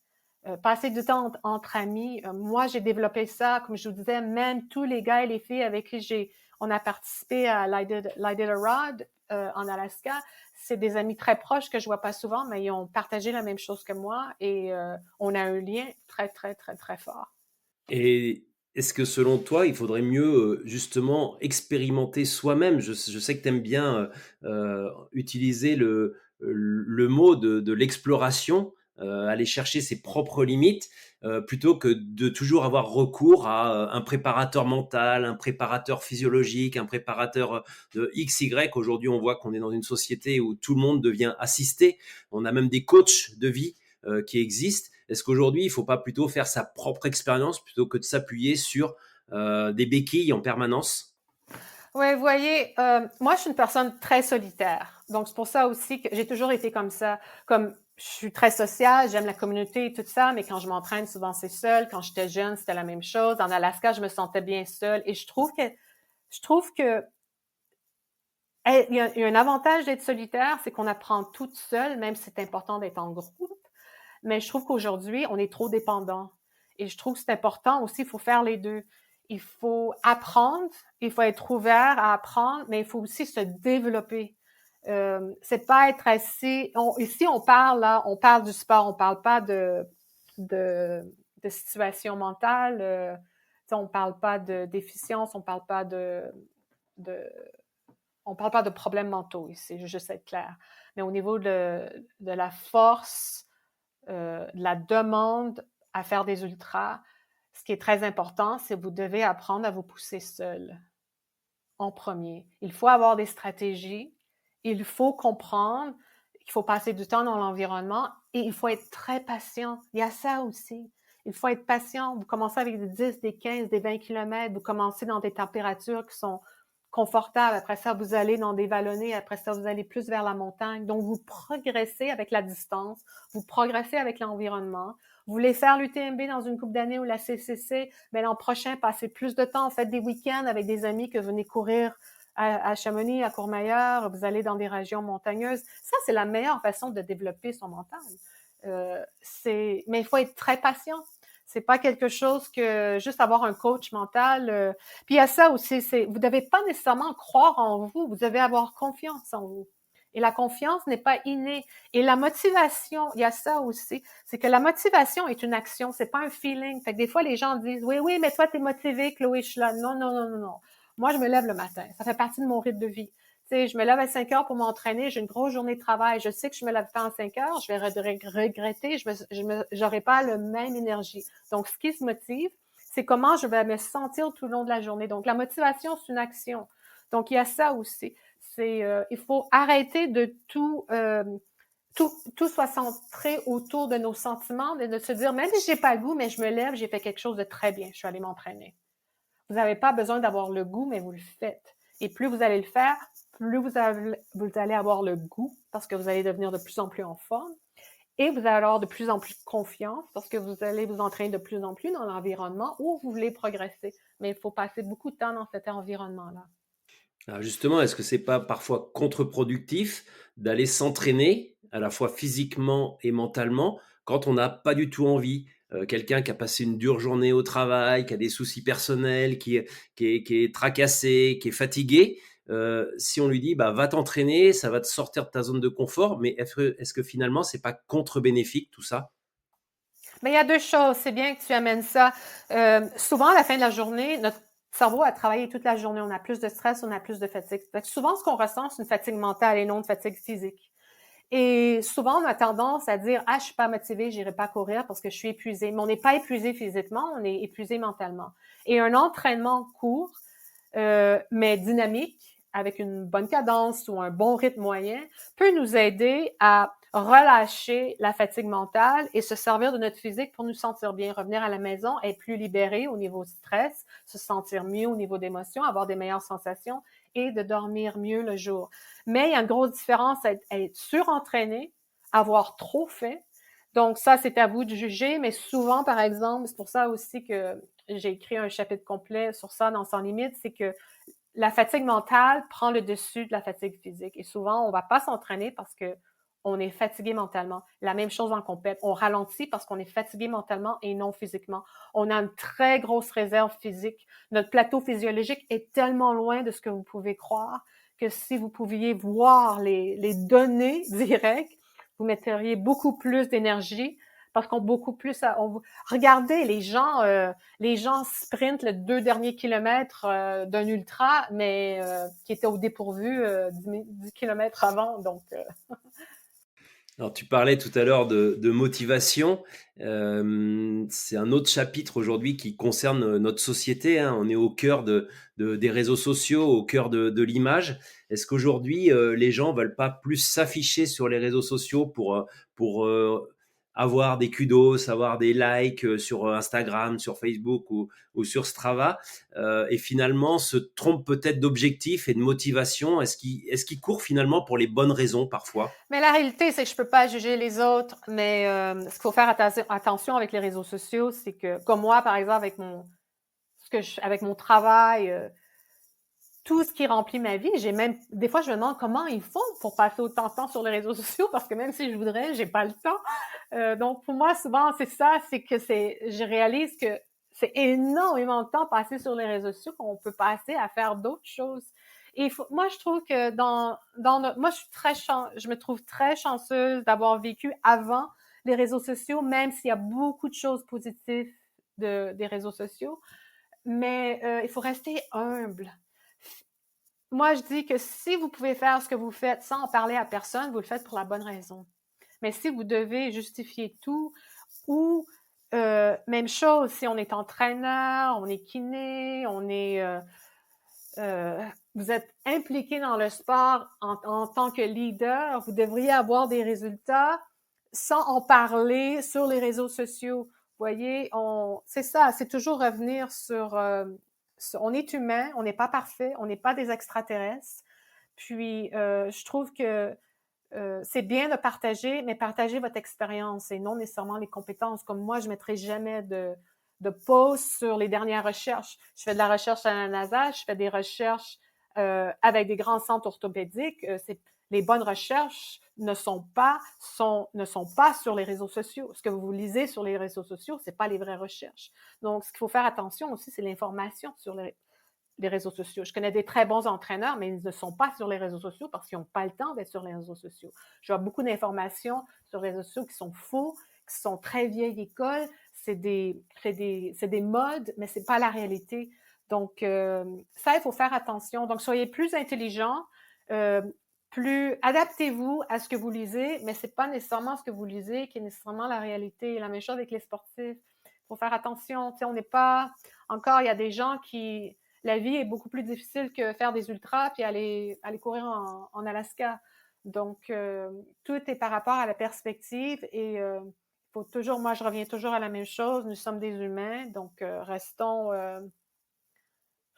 Passer du temps entre amis. Moi, j'ai développé ça, comme je vous disais, même tous les gars et les filles avec qui on a participé à l'Iditarod en Alaska. C'est des amis très proches que je vois pas souvent, mais ils ont partagé la même chose que moi et on a un lien très, très, très, très fort. Et est-ce que selon toi, il faudrait mieux justement expérimenter soi-même? Je sais que tu aimes bien utiliser le mot de l'exploration, aller chercher ses propres limites, plutôt que de toujours avoir recours à un préparateur mental, un préparateur physiologique, un préparateur de XY. Aujourd'hui, on voit qu'on est dans une société où tout le monde devient assisté. On a même des coachs de vie qui existent. Est-ce qu'aujourd'hui, il ne faut pas plutôt faire sa propre expérience plutôt que de s'appuyer sur des béquilles en permanence? Oui, vous voyez, moi, je suis une personne très solitaire. Donc, c'est pour ça aussi que j'ai toujours été comme ça. Comme je suis très sociale, j'aime la communauté et tout ça, mais quand je m'entraîne, souvent c'est seul. Quand j'étais jeune, c'était la même chose. En Alaska, je me sentais bien seule. Et je trouve que il y a un avantage d'être solitaire, c'est qu'on apprend toute seule, même si c'est important d'être en groupe. Mais je trouve qu'aujourd'hui, on est trop dépendant. Et je trouve que c'est important aussi, il faut faire les deux. Il faut apprendre, il faut être ouvert à apprendre, mais il faut aussi se développer. C'est pas être assis. Ici, on parle du sport, on parle pas de, de situation mentale. On parle pas de déficience, de, on parle pas de problèmes mentaux ici, je veux juste être clair. Mais au niveau de la force, de la demande à faire des ultras, ce qui est très important, c'est que vous devez apprendre à vous pousser seul en premier. Il faut avoir des stratégies, il faut comprendre qu'il faut passer du temps dans l'environnement et il faut être très patient. Il y a ça aussi. Il faut être patient. Vous commencez avec des 10, des 15, des 20 kilomètres, vous commencez dans des températures qui sont confortables. Après ça, vous allez dans des vallonnés. Après ça, vous allez plus vers la montagne. Donc, vous progressez avec la distance. Vous progressez avec l'environnement. Vous voulez faire l'UTMB dans une couple d'années ou la CCC, mais l'an prochain, passez plus de temps, faites des week-ends avec des amis que venez courir à Chamonix, à Courmayeur, vous allez dans des régions montagneuses. Ça, c'est la meilleure façon de développer son mental. Mais il faut être très patient. C'est pas quelque chose que juste avoir un coach mental. Puis il y a ça aussi, vous devez pas nécessairement croire en vous, vous devez avoir confiance en vous. Et la confiance n'est pas innée. Et la motivation, il y a ça aussi, c'est que la motivation est une action, c'est pas un feeling. Fait que des fois, les gens disent, oui, oui, mais toi, t'es motivé, Chloé, je suis là. Non, non, non, non, non. Moi, je me lève le matin. Ça fait partie de mon rythme de vie. Tu sais, je me lève à 5 heures pour m'entraîner, j'ai une grosse journée de travail. Je sais que je me lève pas à 5 heures, je vais regretter, j'aurai pas la même énergie. Donc, ce qui se motive, c'est comment je vais me sentir tout le long de la journée. Donc, la motivation, c'est une action. Donc, il y a ça aussi. Il faut arrêter de tout soit centré autour de nos sentiments, de se dire, même si j'ai pas le goût, mais je me lève, j'ai fait quelque chose de très bien, je suis allée m'entraîner. Vous n'avez pas besoin d'avoir le goût, mais vous le faites. Et plus vous allez le faire, plus vous allez avoir le goût, parce que vous allez devenir de plus en plus en forme, et vous allez avoir de plus en plus confiance, parce que vous allez vous entraîner de plus en plus dans l'environnement où vous voulez progresser. Mais il faut passer beaucoup de temps dans cet environnement-là. Alors justement, est-ce que c'est pas parfois contre-productif d'aller s'entraîner à la fois physiquement et mentalement quand on n'a pas du tout envie? Quelqu'un qui a passé une dure journée au travail, qui a des soucis personnels, qui est tracassé, qui est fatigué, si on lui dit bah, va t'entraîner, ça va te sortir de ta zone de confort, mais est-ce que finalement c'est pas contre-bénéfique tout ça? Mais il y a deux choses. C'est bien que tu amènes ça. Souvent, à la fin de la journée, notre cerveau a travaillé toute la journée. On a plus de stress, on a plus de fatigue. Fait que souvent, ce qu'on ressent, c'est une fatigue mentale et non une fatigue physique. Et souvent, on a tendance à dire, ah, je suis pas motivée, j'irai pas courir parce que je suis épuisée. Mais on n'est pas épuisé physiquement, on est épuisé mentalement. Et un entraînement court, mais dynamique, avec une bonne cadence ou un bon rythme moyen, peut nous aider à relâcher la fatigue mentale et se servir de notre physique pour nous sentir bien, revenir à la maison, être plus libéré au niveau stress, se sentir mieux au niveau d'émotions, avoir des meilleures sensations et de dormir mieux le jour. Mais il y a une grosse différence à être surentraîné avoir trop fait. Donc ça, c'est à vous de juger, mais souvent, par exemple, c'est pour ça aussi que j'ai écrit un chapitre complet sur ça dans Sans Limite, c'est que la fatigue mentale prend le dessus de la fatigue physique. Et souvent, on va pas s'entraîner parce que on est fatigué mentalement. La même chose en compète. On ralentit parce qu'on est fatigué mentalement et non physiquement. On a une très grosse réserve physique. Notre plateau physiologique est tellement loin de ce que vous pouvez croire que si vous pouviez voir les données directes, vous metteriez beaucoup plus d'énergie parce qu'on beaucoup plus regardez les gens sprintent les 2 derniers kilomètres d'un ultra, mais qui était au dépourvu 10 kilomètres avant. Donc, Alors, tu parlais tout à l'heure de motivation. C'est un autre chapitre aujourd'hui qui concerne notre société, hein. On est au cœur des réseaux sociaux, au cœur de l'image. Est-ce qu'aujourd'hui, les gens veulent pas plus s'afficher sur les réseaux sociaux pour avoir des kudos, avoir des likes sur Instagram, sur Facebook ou sur Strava, et finalement se trompent peut-être d'objectif et de motivation? Est-ce qu'ils courent finalement pour les bonnes raisons parfois? mais la réalité, c'est que je peux pas juger les autres, mais ce qu'il faut faire attention avec les réseaux sociaux, c'est que, comme moi, par exemple, avec mon travail, tout ce qui remplit ma vie, des fois, je me demande comment ils font pour passer autant de temps sur les réseaux sociaux, parce que même si je voudrais, j'ai pas le temps. Donc, pour moi, souvent, c'est ça, je réalise que c'est énormément de temps passé sur les réseaux sociaux qu'on peut passer à faire d'autres choses. Et moi, je trouve que moi, je me trouve très chanceuse d'avoir vécu avant les réseaux sociaux, même s'il y a beaucoup de choses positives des réseaux sociaux. Mais il faut rester humble. Moi, je dis que si vous pouvez faire ce que vous faites sans en parler à personne, vous le faites pour la bonne raison. Mais si vous devez justifier tout, ou même chose, si on est entraîneur, on est kiné, vous êtes impliqué dans le sport en tant que leader, vous devriez avoir des résultats sans en parler sur les réseaux sociaux. Vous voyez, c'est ça, c'est toujours revenir on est humain, on n'est pas parfait, on n'est pas des extraterrestres. Puis, je trouve que c'est bien de partager, mais partagez votre expérience et non nécessairement les compétences. Comme moi, je ne mettrai jamais de post sur les dernières recherches. Je fais de la recherche à la NASA, je fais des recherches avec des grands centres orthopédiques. Les bonnes recherches ne sont pas sur les réseaux sociaux. Ce que vous lisez sur les réseaux sociaux, c'est pas les vraies recherches. Donc, ce qu'il faut faire attention aussi, c'est l'information sur les réseaux sociaux. Je connais des très bons entraîneurs, mais ils ne sont pas sur les réseaux sociaux parce qu'ils n'ont pas le temps d'être sur les réseaux sociaux. Je vois beaucoup d'informations sur les réseaux sociaux qui sont faux, qui sont très vieille école. C'est des modes, mais c'est pas la réalité. Donc, ça, il faut faire attention. Donc, soyez plus intelligents, adaptez-vous à ce que vous lisez, mais c'est pas nécessairement ce que vous lisez qui est nécessairement la réalité. La même chose avec les sportifs. Il faut faire attention. Tu sais, on n'est pas... Encore, il y a des gens qui... La vie est beaucoup plus difficile que faire des ultras puis aller courir en Alaska. Donc, tout est par rapport à la perspective et faut toujours, moi, je reviens toujours à la même chose. Nous sommes des humains, donc restons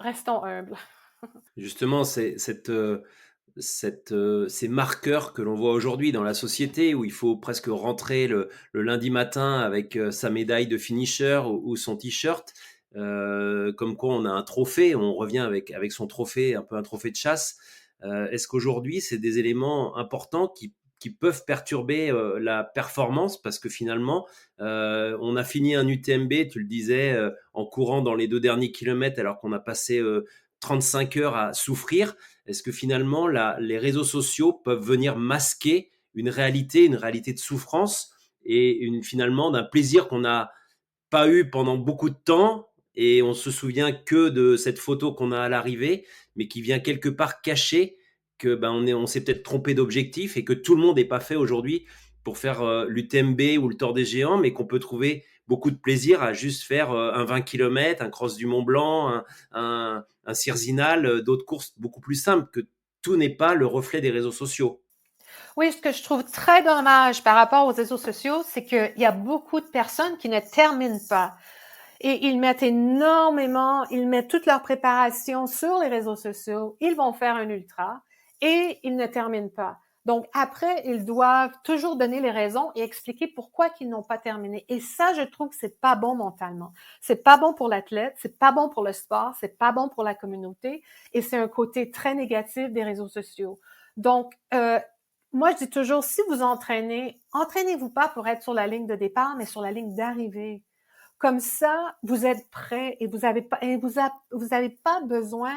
humbles. Justement, ces marqueurs que l'on voit aujourd'hui dans la société où il faut presque rentrer le lundi matin avec sa médaille de finisher ou son t-shirt, comme quoi on a un trophée, on revient avec son trophée, un peu un trophée de chasse. Est-ce qu'aujourd'hui, c'est des éléments importants qui peuvent perturber la performance parce que finalement, on a fini un UTMB, tu le disais, en courant dans les 2 derniers kilomètres alors qu'on a passé 35 heures à souffrir. Est-ce que finalement, les réseaux sociaux peuvent venir masquer une réalité de souffrance et finalement d'un plaisir qu'on n'a pas eu pendant beaucoup de temps et on se souvient que de cette photo qu'on a à l'arrivée, mais qui vient quelque part cacher que on s'est peut-être trompé d'objectif et que tout le monde n'est pas fait aujourd'hui pour faire l'UTMB ou le Tour des Géants, mais qu'on peut trouver beaucoup de plaisir à juste faire un 20 km, un cross du Mont Blanc, un Cirzinal, d'autres courses beaucoup plus simples, que tout n'est pas le reflet des réseaux sociaux. Oui, ce que je trouve très dommage par rapport aux réseaux sociaux, c'est qu'il y a beaucoup de personnes qui ne terminent pas. Et ils mettent toute leur préparation sur les réseaux sociaux, ils vont faire un ultra et ils ne terminent pas. Donc, après, ils doivent toujours donner les raisons et expliquer pourquoi ils n'ont pas terminé. Et ça, je trouve que c'est pas bon mentalement. C'est pas bon pour l'athlète, c'est pas bon pour le sport, c'est pas bon pour la communauté et c'est un côté très négatif des réseaux sociaux. Donc, moi, je dis toujours, si vous entraînez, entraînez-vous pas pour être sur la ligne de départ, mais sur la ligne d'arrivée. Comme ça, vous êtes prêt et vous avez pas, et vous avez pas besoin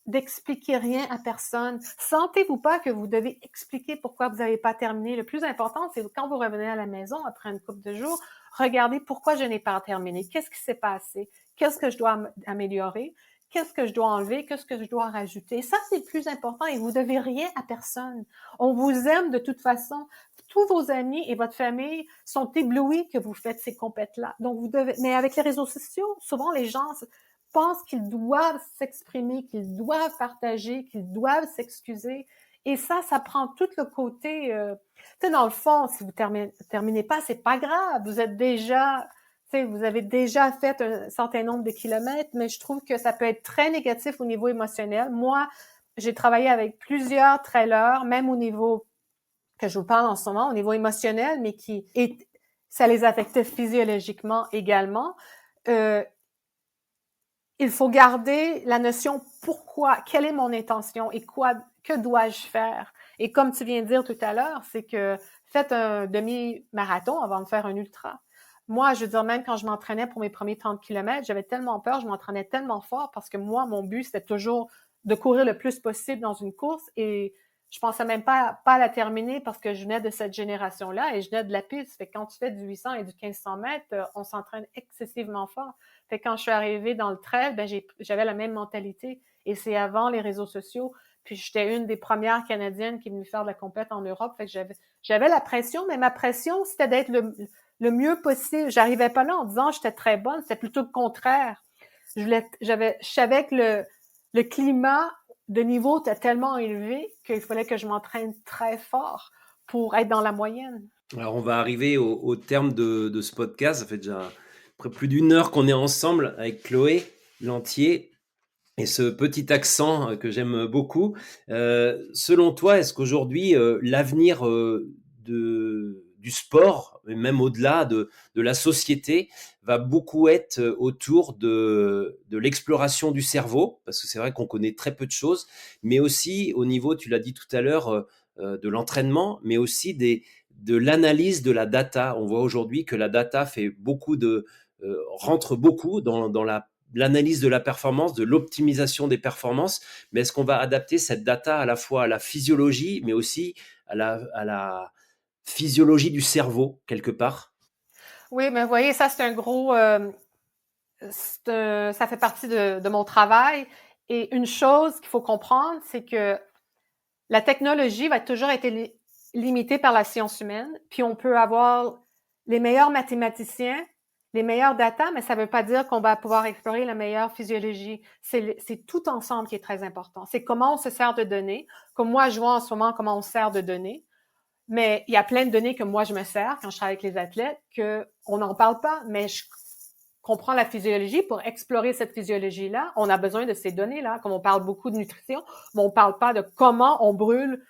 d'expliquer rien à personne. Sentez-vous pas que vous devez expliquer pourquoi vous n'avez pas terminé. Le plus important, c'est quand vous revenez à la maison après une couple de jours, regardez pourquoi je n'ai pas terminé. Qu'est-ce qui s'est passé? Qu'est-ce que je dois améliorer? Qu'est-ce que je dois enlever? Qu'est-ce que je dois rajouter? Ça, c'est le plus important et vous devez rien à personne. On vous aime de toute façon. Tous vos amis et votre famille sont éblouis que vous faites ces compètes-là. Donc, vous devez, mais avec les réseaux sociaux, souvent les gens pensent qu'ils doivent s'exprimer, qu'ils doivent partager, qu'ils doivent s'excuser. Et ça prend tout le côté, tu sais, dans le fond, si vous terminez pas, c'est pas grave. Vous êtes déjà, tu sais, vous avez déjà fait un certain nombre de kilomètres, mais je trouve que ça peut être très négatif au niveau émotionnel. Moi, j'ai travaillé avec plusieurs trailers, même au niveau que je vous parle en ce moment, au niveau émotionnel, mais ça les affectait physiologiquement également. Il faut garder la notion pourquoi, quelle est mon intention et que dois-je faire? Et comme tu viens de dire tout à l'heure, c'est que faites un demi-marathon avant de faire un ultra. Moi, je veux dire, même quand je m'entraînais pour mes premiers 30 kilomètres, j'avais tellement peur, je m'entraînais tellement fort parce que moi, mon but, c'était toujours de courir le plus possible dans une course et je pensais même pas à la terminer parce que je venais de cette génération-là et je venais de la piste. Fait que quand tu fais du 800 et du 1500 mètres, on s'entraîne excessivement fort. Fait que quand je suis arrivée dans le trail, ben j'avais la même mentalité. Et c'est avant les réseaux sociaux. Puis j'étais une des premières Canadiennes qui est venue faire de la compète en Europe. Fait que j'avais la pression, mais ma pression, c'était d'être le mieux possible. J'arrivais pas là en disant que j'étais très bonne. C'était plutôt le contraire. Je savais que le climat de niveau était tellement élevé qu'il fallait que je m'entraîne très fort pour être dans la moyenne. Alors, on va arriver au terme de ce podcast. Ça fait déjà près plus d'une heure qu'on est ensemble avec Chloé Lantier et ce petit accent que j'aime beaucoup. Selon toi, est-ce qu'aujourd'hui, l'avenir du sport, et même au-delà de la société, va beaucoup être autour de l'exploration du cerveau? Parce que c'est vrai qu'on connaît très peu de choses, mais aussi au niveau, tu l'as dit tout à l'heure, de l'entraînement, mais aussi de l'analyse de la data. On voit aujourd'hui que la data rentre beaucoup dans l'analyse de la performance, de l'optimisation des performances. Mais est-ce qu'on va adapter cette data à la fois à la physiologie, mais aussi à la physiologie du cerveau, quelque part? Oui, mais vous voyez, ça, c'est un gros... ça fait partie de mon travail. Et une chose qu'il faut comprendre, c'est que la technologie va toujours être limitée par la science humaine, puis on peut avoir les meilleurs mathématiciens, les meilleurs data, mais ça ne veut pas dire qu'on va pouvoir explorer la meilleure physiologie. C'est tout ensemble qui est très important. C'est comment on se sert de données, comme moi je vois en ce moment comment on se sert de données, mais il y a plein de données que moi je me sers quand je travaille avec les athlètes qu'on n'en parle pas, mais je comprends la physiologie. Pour explorer cette physiologie-là, on a besoin de ces données-là. Comme on parle beaucoup de nutrition, mais on ne parle pas de comment on brûle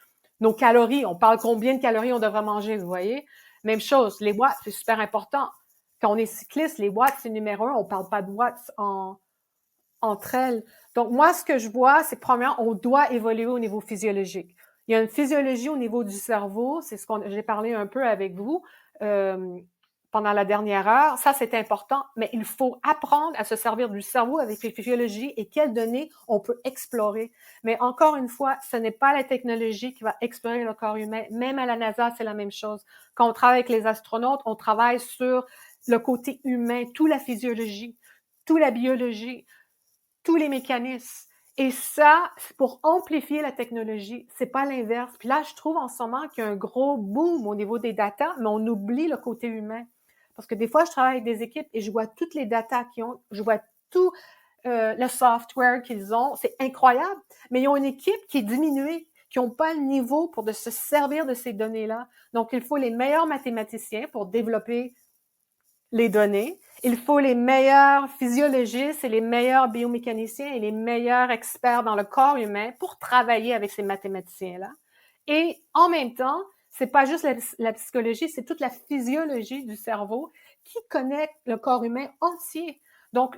nos calories. On parle combien de calories on devrait manger, vous voyez. Même chose, les watts, c'est super important. Quand on est cycliste, les watts, c'est numéro un. On ne parle pas de watts entre elles. Donc, moi, ce que je vois, c'est que premièrement, on doit évoluer au niveau physiologique. Il y a une physiologie au niveau du cerveau, c'est ce que j'ai parlé un peu avec vous pendant la dernière heure. Ça, c'est important, mais il faut apprendre à se servir du cerveau avec les physiologies et quelles données on peut explorer. Mais encore une fois, ce n'est pas la technologie qui va explorer le corps humain. Même à la NASA, c'est la même chose. Quand on travaille avec les astronautes, on travaille sur le côté humain, toute la physiologie, toute la biologie, tous les mécanismes. Et ça, c'est pour amplifier la technologie. C'est pas l'inverse. Puis là, je trouve en ce moment qu'il y a un gros boom au niveau des datas, mais on oublie le côté humain. Parce que des fois, je travaille avec des équipes et je vois toutes les datas qu'ils ont, je vois tout le software qu'ils ont. C'est incroyable. Mais ils ont une équipe qui est diminuée, qui n'ont pas le niveau pour de se servir de ces données-là. Donc, il faut les meilleurs mathématiciens pour développer les données. Il faut les meilleurs physiologistes et les meilleurs biomécaniciens et les meilleurs experts dans le corps humain pour travailler avec ces mathématiciens-là. Et en même temps, c'est pas juste la psychologie, c'est toute la physiologie du cerveau qui connecte le corps humain entier. Donc,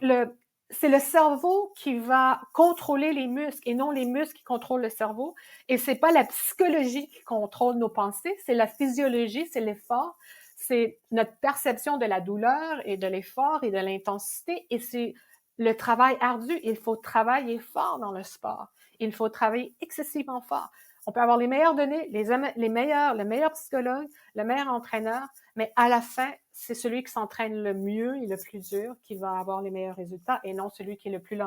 c'est le cerveau qui va contrôler les muscles et non les muscles qui contrôlent le cerveau. Et c'est pas la psychologie qui contrôle nos pensées, c'est la physiologie, c'est l'effort, c'est notre perception de la douleur et de l'effort et de l'intensité. Et c'est le travail ardu. Il faut travailler fort dans le sport. Il faut travailler excessivement fort. On peut avoir les meilleures données, le meilleur psychologue, le meilleur entraîneur, mais à la fin, c'est celui qui s'entraîne le mieux et le plus dur qui va avoir les meilleurs résultats et non celui qui est le plus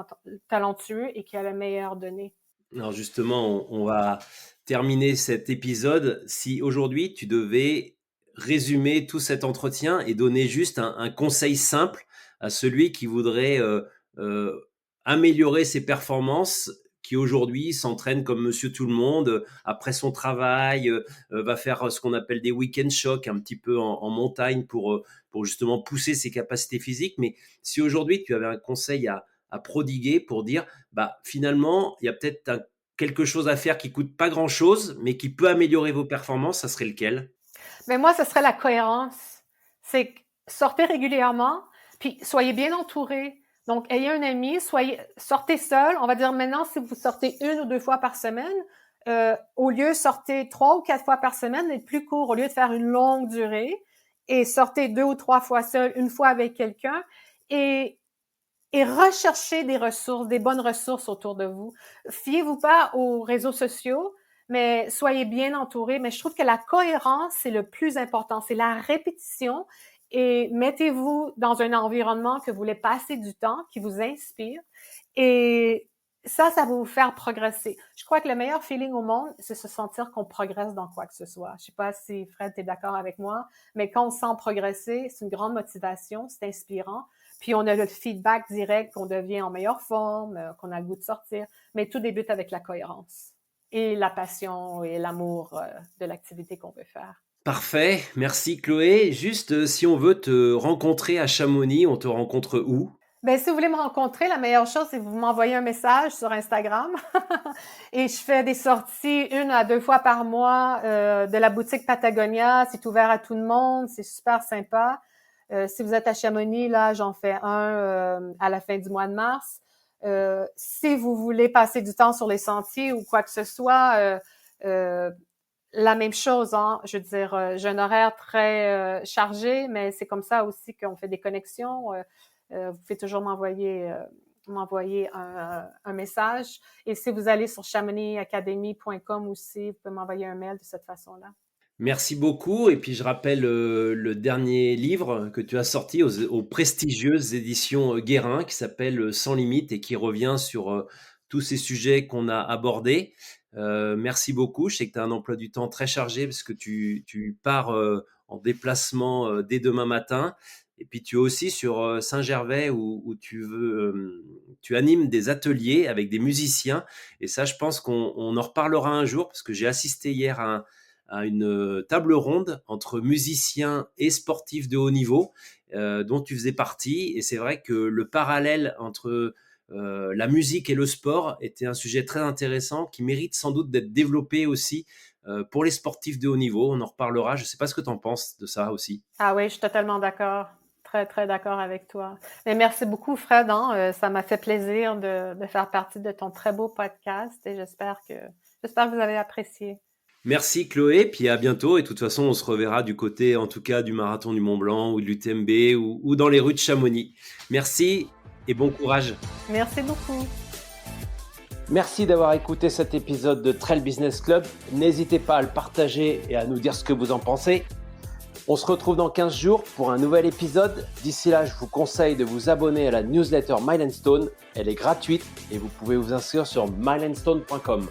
talentueux et qui a la meilleure donnée. Alors justement, on va terminer cet épisode. Si aujourd'hui, tu devais résumer tout cet entretien et donner juste un conseil simple à celui qui voudrait améliorer ses performances, qui aujourd'hui s'entraîne comme monsieur tout le monde, après son travail, va faire ce qu'on appelle des week-end shocks un petit peu en montagne pour justement pousser ses capacités physiques. Mais si aujourd'hui tu avais un conseil à prodiguer pour dire, bah, finalement, il y a peut-être quelque chose à faire qui coûte pas grand-chose, mais qui peut améliorer vos performances, ça serait lequel? Mais moi, ce serait la cohérence. C'est sortez régulièrement, puis soyez bien entourés. Donc, ayez un ami, sortez seul. On va dire maintenant, si vous sortez 1 ou 2 fois par semaine, au lieu sortez 3 ou 4 fois par semaine, être plus court, au lieu de faire une longue durée, et sortez 2 ou 3 fois seul, 1 fois avec quelqu'un, et recherchez des ressources, des bonnes ressources autour de vous. Fiez-vous pas aux réseaux sociaux, mais soyez bien entourés. Mais je trouve que la cohérence, c'est le plus important. C'est la répétition et mettez-vous dans un environnement que vous voulez passer du temps, qui vous inspire. Et ça va vous faire progresser. Je crois que le meilleur feeling au monde, c'est se sentir qu'on progresse dans quoi que ce soit. Je sais pas si Fred, t'es d'accord avec moi, mais quand on se sent progresser, c'est une grande motivation, c'est inspirant. Puis on a le feedback direct qu'on devient en meilleure forme, qu'on a le goût de sortir. Mais tout débute avec la cohérence et la passion et l'amour de l'activité qu'on veut faire. Parfait, merci Chloé. Juste, si on veut te rencontrer à Chamonix, on te rencontre où? Ben, si vous voulez me rencontrer, la meilleure chose, c'est que vous m'envoyez un message sur Instagram. Et je fais des sorties 1 à 2 fois par mois de la boutique Patagonia. C'est ouvert à tout le monde, c'est super sympa. Si vous êtes à Chamonix, là, j'en fais un à la fin du mois de mars. Si vous voulez passer du temps sur les sentiers ou quoi que ce soit, la même chose, hein. Je veux dire, j'ai un horaire très chargé, mais c'est comme ça aussi qu'on fait des connexions. Vous pouvez toujours m'envoyer un message. Et si vous allez sur chamonixacademy.com aussi, vous pouvez m'envoyer un mail de cette façon-là. Merci beaucoup. Et puis, je rappelle le dernier livre que tu as sorti aux prestigieuses éditions Guérin, qui s'appelle Sans limite et qui revient sur tous ces sujets qu'on a abordés. Merci beaucoup. Je sais que tu as un emploi du temps très chargé parce que tu pars en déplacement dès demain matin. Et puis, tu es aussi sur Saint-Gervais où tu animes des ateliers avec des musiciens. Et ça, je pense qu'on en reparlera un jour parce que j'ai assisté hier à une table ronde entre musiciens et sportifs de haut niveau dont tu faisais partie. Et c'est vrai que le parallèle entre la musique et le sport était un sujet très intéressant qui mérite sans doute d'être développé aussi pour les sportifs de haut niveau. On en reparlera. Je ne sais pas ce que tu en penses de ça aussi. Ah oui, je suis totalement d'accord. Très, très d'accord avec toi. Mais merci beaucoup, Fred. Hein? Ça m'a fait plaisir de faire partie de ton très beau podcast et j'espère que vous avez apprécié. Merci Chloé, puis à bientôt. Et de toute façon, on se reverra du côté, en tout cas, du marathon du Mont Blanc ou de l'UTMB ou dans les rues de Chamonix. Merci et bon courage. Merci beaucoup. Merci d'avoir écouté cet épisode de Trail Business Club. N'hésitez pas à le partager et à nous dire ce que vous en pensez. On se retrouve dans 15 jours pour un nouvel épisode. D'ici là, je vous conseille de vous abonner à la newsletter Mile & Stone. Elle est gratuite et vous pouvez vous inscrire sur mileandstone.com.